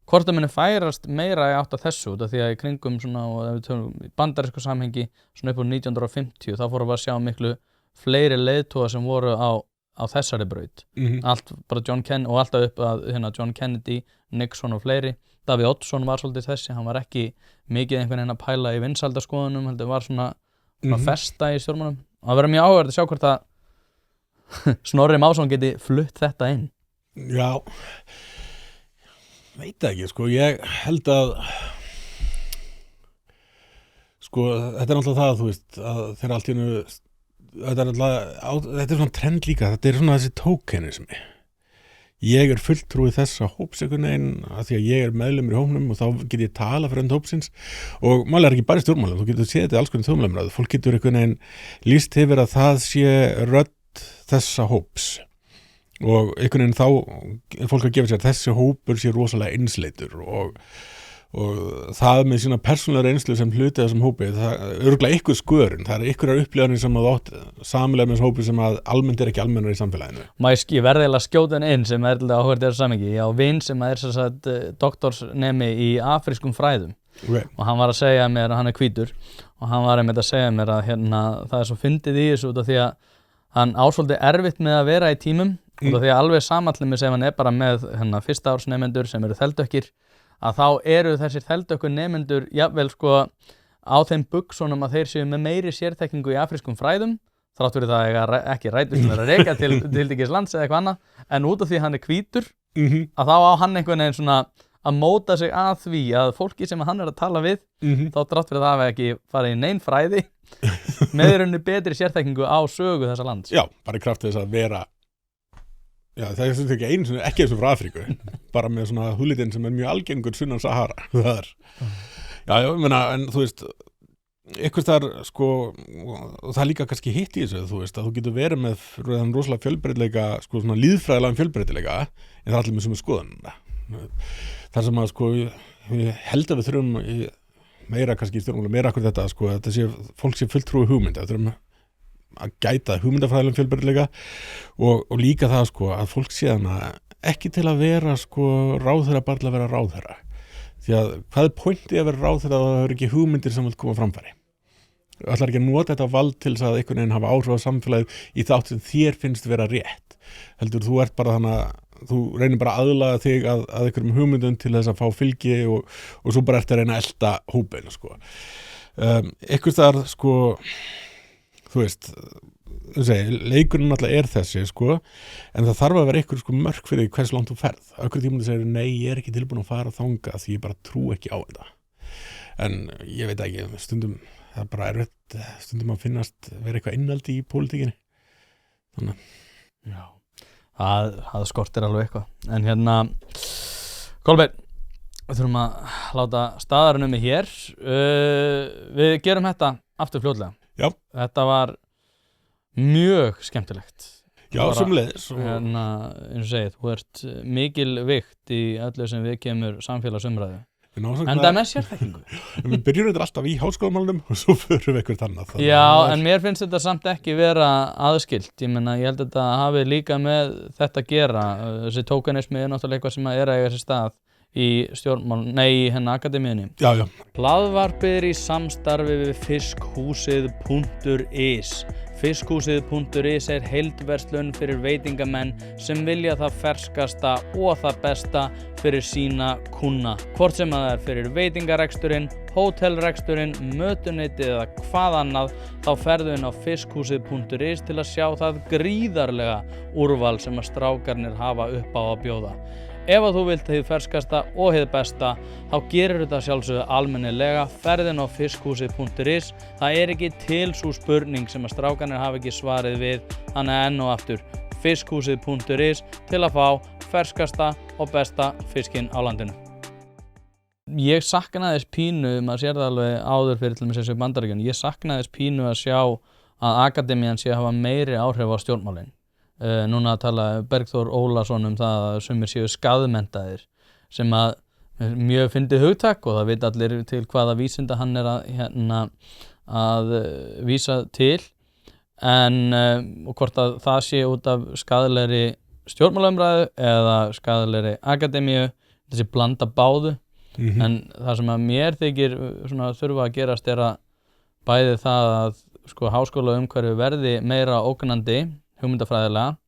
Hvort það muni færast meira í átt að þessu út af því að í kringum svona og ef við tölum í bandarísku samhengi svona upp úr 1950 þá fórum við að sjá miklu fleiri leiðtoga sem voru á þessari braut. Allt bara John Kennedy og alltaf upp að John Kennedy, Nixon og fleiri. Davíð Oddsson var svolítið þessi, hann var ekki mikið einhvern veginn að pæla í vinsældaskoðunum, heldur var svona festa í stjórnmálum. Og það verður mjög áhugavert að sjá hvort að Snorri Másson geti flutt þetta inn. Já, veit ekki, sko, ég held að sko, þetta náttúrulega það, þú veist, að þeirra allt í hennu þetta svona trend líka, þetta svona þessi tókenismi. Ég fulltrúi þessa hóps einhvern veginn að því að ég meðlumur í hópnum og þá get ég tala fyrir enn hópsins og málega ekki bara í stjórnmálum, þú getur séð þetta alls konar þjóðmálumræðu, fólk getur einhvern veginn lýst yfir að það sé rödd þessa hóps og einhvern veginn þá fólk að gefa sér þessi hópur sé rosalega einsleitur og það með sína persónulega reynslu sem hluti af þessum hópi, það örugglega ykkur skörun, það ykkurar upplifanir sem að átt samlega með þessu hópi sem að almennt ekki almennar í samfélaginu. Ég verði eiginlega skjóta inn sem áhugavert þessu samhengi. Ég á vin sem sem sagt doktorsnemi í afrískum fræðum og hann var að segja mér, hann hvítur og hann var einmitt að segja mér að það svo fyndið í þessu út af því að hann ásvolítið erfitt með að vera í tímum út af því að alveg samallimi sem hann bara með fyrsta árs nemendur sem eru þeldökkir að þá eru þessir þeldökku nemendur jafnvel sko á þeim buxunum að þeir séu með meiri sérþekkingu í afrískum fræðum þrátt fyrir það ekki rætur sem að reka til tiltekins lands eða eitthvað annað en út af því hann hvítur að þá á hann einhvern veginn svona að móta sig að því að fólki sem hann að tala við þá þrátt fyrir það ekki farið í nein fræði með rauninni betri sérþekkingu á sögu þessa lands. Já, bara í kraft þess að vera það ekki einu sem ekki eins og frá Afríku bara með svona húlitinn sem mjög algengur sunnan Sahara ég meina, en þú veist eitthvað þar sko og það líka kannski hitt í þessu, þú veist að þú getur verið með rosalega fjölbreytileika sko svona líðfræðilegan fjölbreytileika en það allir með sem skoðun þar sem að sko ég held að við þurfum meira kannski í stjórnmáli meira akkur þetta sko að þetta sé fólk sé fulltrúi hugmynda, við þurfum að gæta hugmyndafræðilegum fjölbreytileika og líka það sko að fólk sé ekki til að vera sko ráðherra bara til að vera ráðherra. Því að hvað er pointið að vera ráðherra að það eru ekki hugmyndir sem vil koma framfæri? Það ætlar ekki að nota þetta vald til þess að einhvern veginn hafa áhrif á samfélagið í þátt sem þér finnst vera rétt. Heldur þú ert bara þannig að þú reynir bara að aðlaga þig að einhverjum hugmyndum til þess að fá fylgi og svo bara ert að reyna að elta hópinn sko. Einhvers þar sko, þú veist, leikurinn alltaf er þessi sko, en það þarf að vera einhver sko mörk fyrir hvers langt þú ferð. Á einhverjum tíma þú segir, nei, ég er ekki tilbúin að fara þangað því ég bara trú ekki á þetta. En ég veit ekki, stundum það er bara erfitt, stundum að finnast vera eitthvað innaldi í pólitíkinni. Þannig. Já, það skortir alveg eitthvað. En hérna, Kolbeinn, við þurfum að láta staðarinn um mig hér. Við gerum þetta aftur fljótlega. Já. Þetta var mjög skemmtilegt. Já, sömuleiðis. Hérna, eins og segið, þú ert mikil vikt í öllu sem við kemur samfélagsumræðu. En það er með sérþekkingu. Við byrjum þetta alltaf í háskólamálunum og svo förum við eitthvað annað. Já, en mér finnst þetta samt ekki vera aðskilt. Ég held að þetta hafi líka með þetta að gera. Þessi tókanismi er náttúrulega eitthvað sem er að eiga sér stað í akademíunni. Já, já. Hlaðvarpið er í samstarfi við fiskhúsið.is. Fiskhúsið.is er heildverslun fyrir veitingamenn sem vilja það ferskasta og það besta fyrir sína kúnna. Hvort sem það er fyrir veitingareksturinn, hótelreksturinn, mötuneytið eða hvað annað, þá ferðu inn á fiskhúsið.is til að sjá það gríðarlega úrval sem að strákarnir hafa upp á að bjóða. Ef að þú vilt hið ferskasta og hið besta, þá gerir þetta sjálfsögðu almennilega, ferðin á fiskhúsið.is. Það er ekki til sú spurning sem að strákarnir hafa ekki svarið við, þannig enn og aftur fiskhúsið.is til að fá ferskasta og besta fiskinn á landinu. Ég saknaði þess pínu, maður sér það alveg áður fyrir til þess að Bandaríkjunum, ég saknaði þess pínu að sjá að akademían sé að hafa meiri áhrif á stjórnmálin. Núna að tala Bergþór Ólason það að sumir séu skaðmenntaðir sem að mjög fyndið hugtak og það veit allir til hvaða vísinda hann er að vísa til en og hvort að það sé út af skaðlegri stjórnmálaumræðu eða skaðlegri akademíu, þessi blanda báðu. En það sem að mér þykir svona þurfa að gerast er að bæði það að sko háskólaumhverfi verði meira ógnandi hugmyndafræðilega,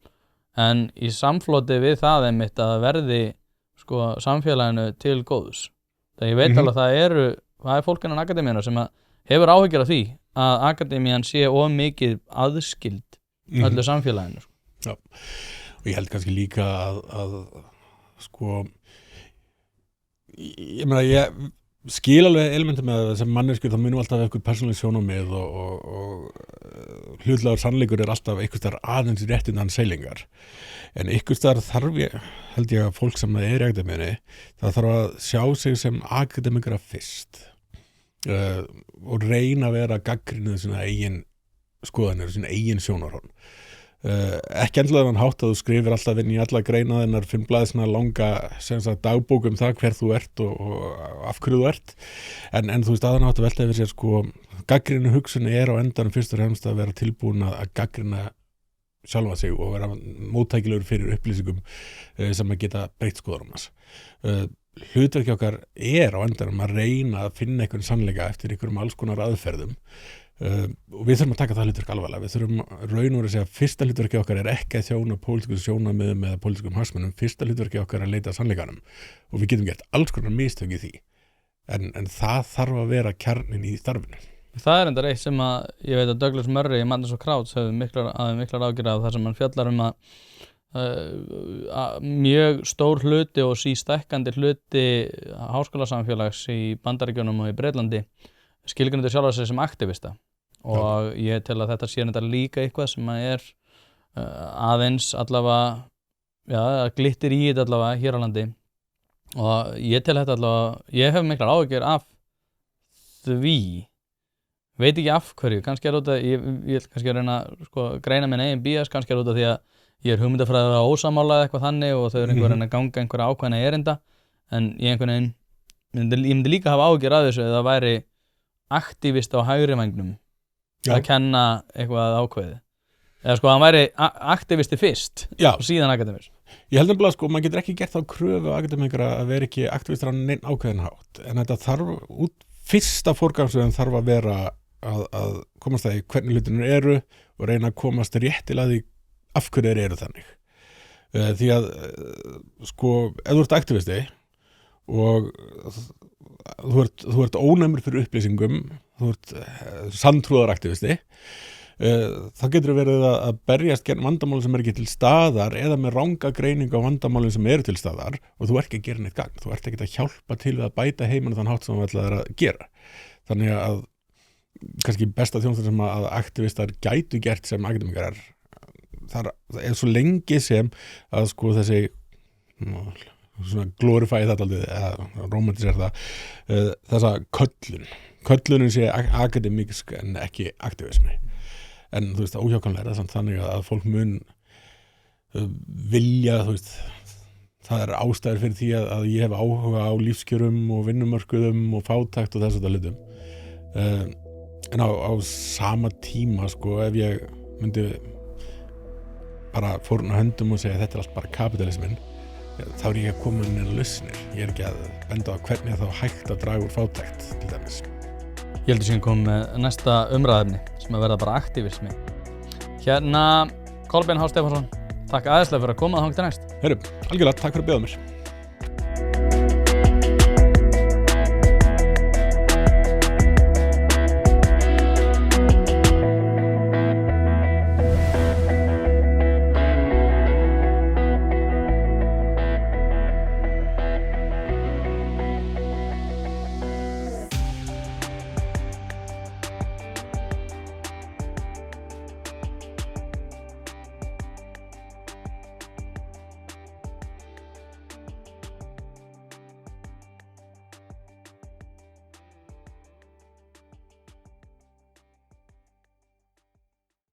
en í samfloti við það einmitt að verði sko samfélaginu til góðs. Þegar ég veit alveg að það er fólk innan akademíuna sem hefur áhyggjur af því að akademían sé of mikið aðskild öllu samfélaginu. Já, og ég held kannski líka að sko ég meina ég skil alveg elementum með þessum manneskjur, þá munum alltaf eitthvað persónuleg sjónarmið og hlutlegur sannleikur er alltaf einhvers staðar aðeins rétt innan seilingar. En einhvers staðar held ég að fólk sem er í akademíunni, það þarf að sjá sig sem akademikara fyrst og reyna að vera gagnrýnið sína eigin skoðanir, sína eigin sjónarhorn. Ekki endilega hann hátt að þú skrifir alltaf inn í alla greina þennar 5 blaðir svona langa dagbók það hver þú ert og af hverju þú ert en þú veist aðan átt að velta yfir sér sko gagnrýnu hugsun er á endanum fyrst og fremst að vera tilbúin að gagnrýna sjálfa sig og vera móttækilegur fyrir upplýsingum sem að geta breytt skoðanum hans. Hlutverki okkar er á endanum að reyna að finna einhvern sannleika eftir einhverjum alls konar aðferðum og við þurfum að taka það hlutverk alvarlega. Við þurfum raun og að segja að fyrsta hlutverki okkar er ekki að þjóna pólitískum sjónarmiðum eða pólitískum hagsmunum, fyrsta hlutverki okkar er að leita að sannleikanum og við getum gert alls konar mistök í því en það þarf að vera kjarnin í starfinu. Það er enda eitt sem að ég veit að Douglas Murray í Madness og Crowds hefur miklar ágjur af þar sem hann fjallar að mjög stór hluti og sístækkandi hluti háskólasamfélags í Bandaríkjunum og í Breitlandi skilgreindu sjálfa sig sem aktivista og ég tel að þetta sé þetta líka eitthvað sem er aðeins allavega glittir í þetta allavega hér á landi og ég tel þetta allavega ég hef miklar áhyggjur af því veit ekki af hverju, kannski er út af ég kannski að reyna sko greina minn eigin bias, kannski er út af því að ég er hugmyndafræðilega ósammála eða eitthvað þannig og þau eru einhverjum að ganga einhverja ákveðna erinda en ég einhvern veginn ég myndi líka hafa áhyggjur af þessu eða það væri aktivist á hægri vængnum að kenna eitthvað ákveði eða sko hann væri aktivisti fyrst og síðan akademist. Ég held nefnilega sko, maður getur ekki gert þá kröfu á akademikara að vera ekki aktivistar á neinn ákveðin hátt, en þetta þarf fyrsta forgangsröðin þarf að vera að komast að því hvernig hlutinir eru og reyna að komast réttilega því af hverju þeir eru þannig. Því að sko, ef þú ert aktivisti og þú ert ónæmur fyrir upplýsingum, þú ert sanntrúðar aktivisti, þá getur verið að berjast gegn vandamálum sem er ekki til staðar eða með ranga greiningu á vandamálum sem eru til staðar og þú ert ekki að gera neitt gagn, þú ert ekki að hjálpa til við að bæta heiminn þann hátt sem þú ætlaðir að gera. Þannig að kannski besta þjónusta sem að aktivistar gætu gert sem akademikarar, það er svo lengi sem að sko þessi svona glorifæði þetta aldrei eða romantisera það, þessa köllunin sé akademísk en ekki aktivismi. En þú veist, óhjákvæmlega er það þannig að fólk mun vilja, þú veist, það er ástæður fyrir því að ég hef áhuga á lífskjörum og vinnumörkuðum og fátækt og þess að hlutum. En á sama tíma, sko, ef ég myndi bara fórna höndum og segja þetta er allt bara kapitalismin, þá er ég ekki að koma inn í lausnir. Ég er ekki að benda á hvernig þá hægt að draga úr fátækt, til dæmis. Ég heldur sem kom með næsta umræðefni sem að verða bara aktivismi. Hérna, Kolbeinn H. Stefánsson, takk aðeinslega fyrir að koma þangað til næst. Heyrðu, algjörlega, takk fyrir að bjóða mér.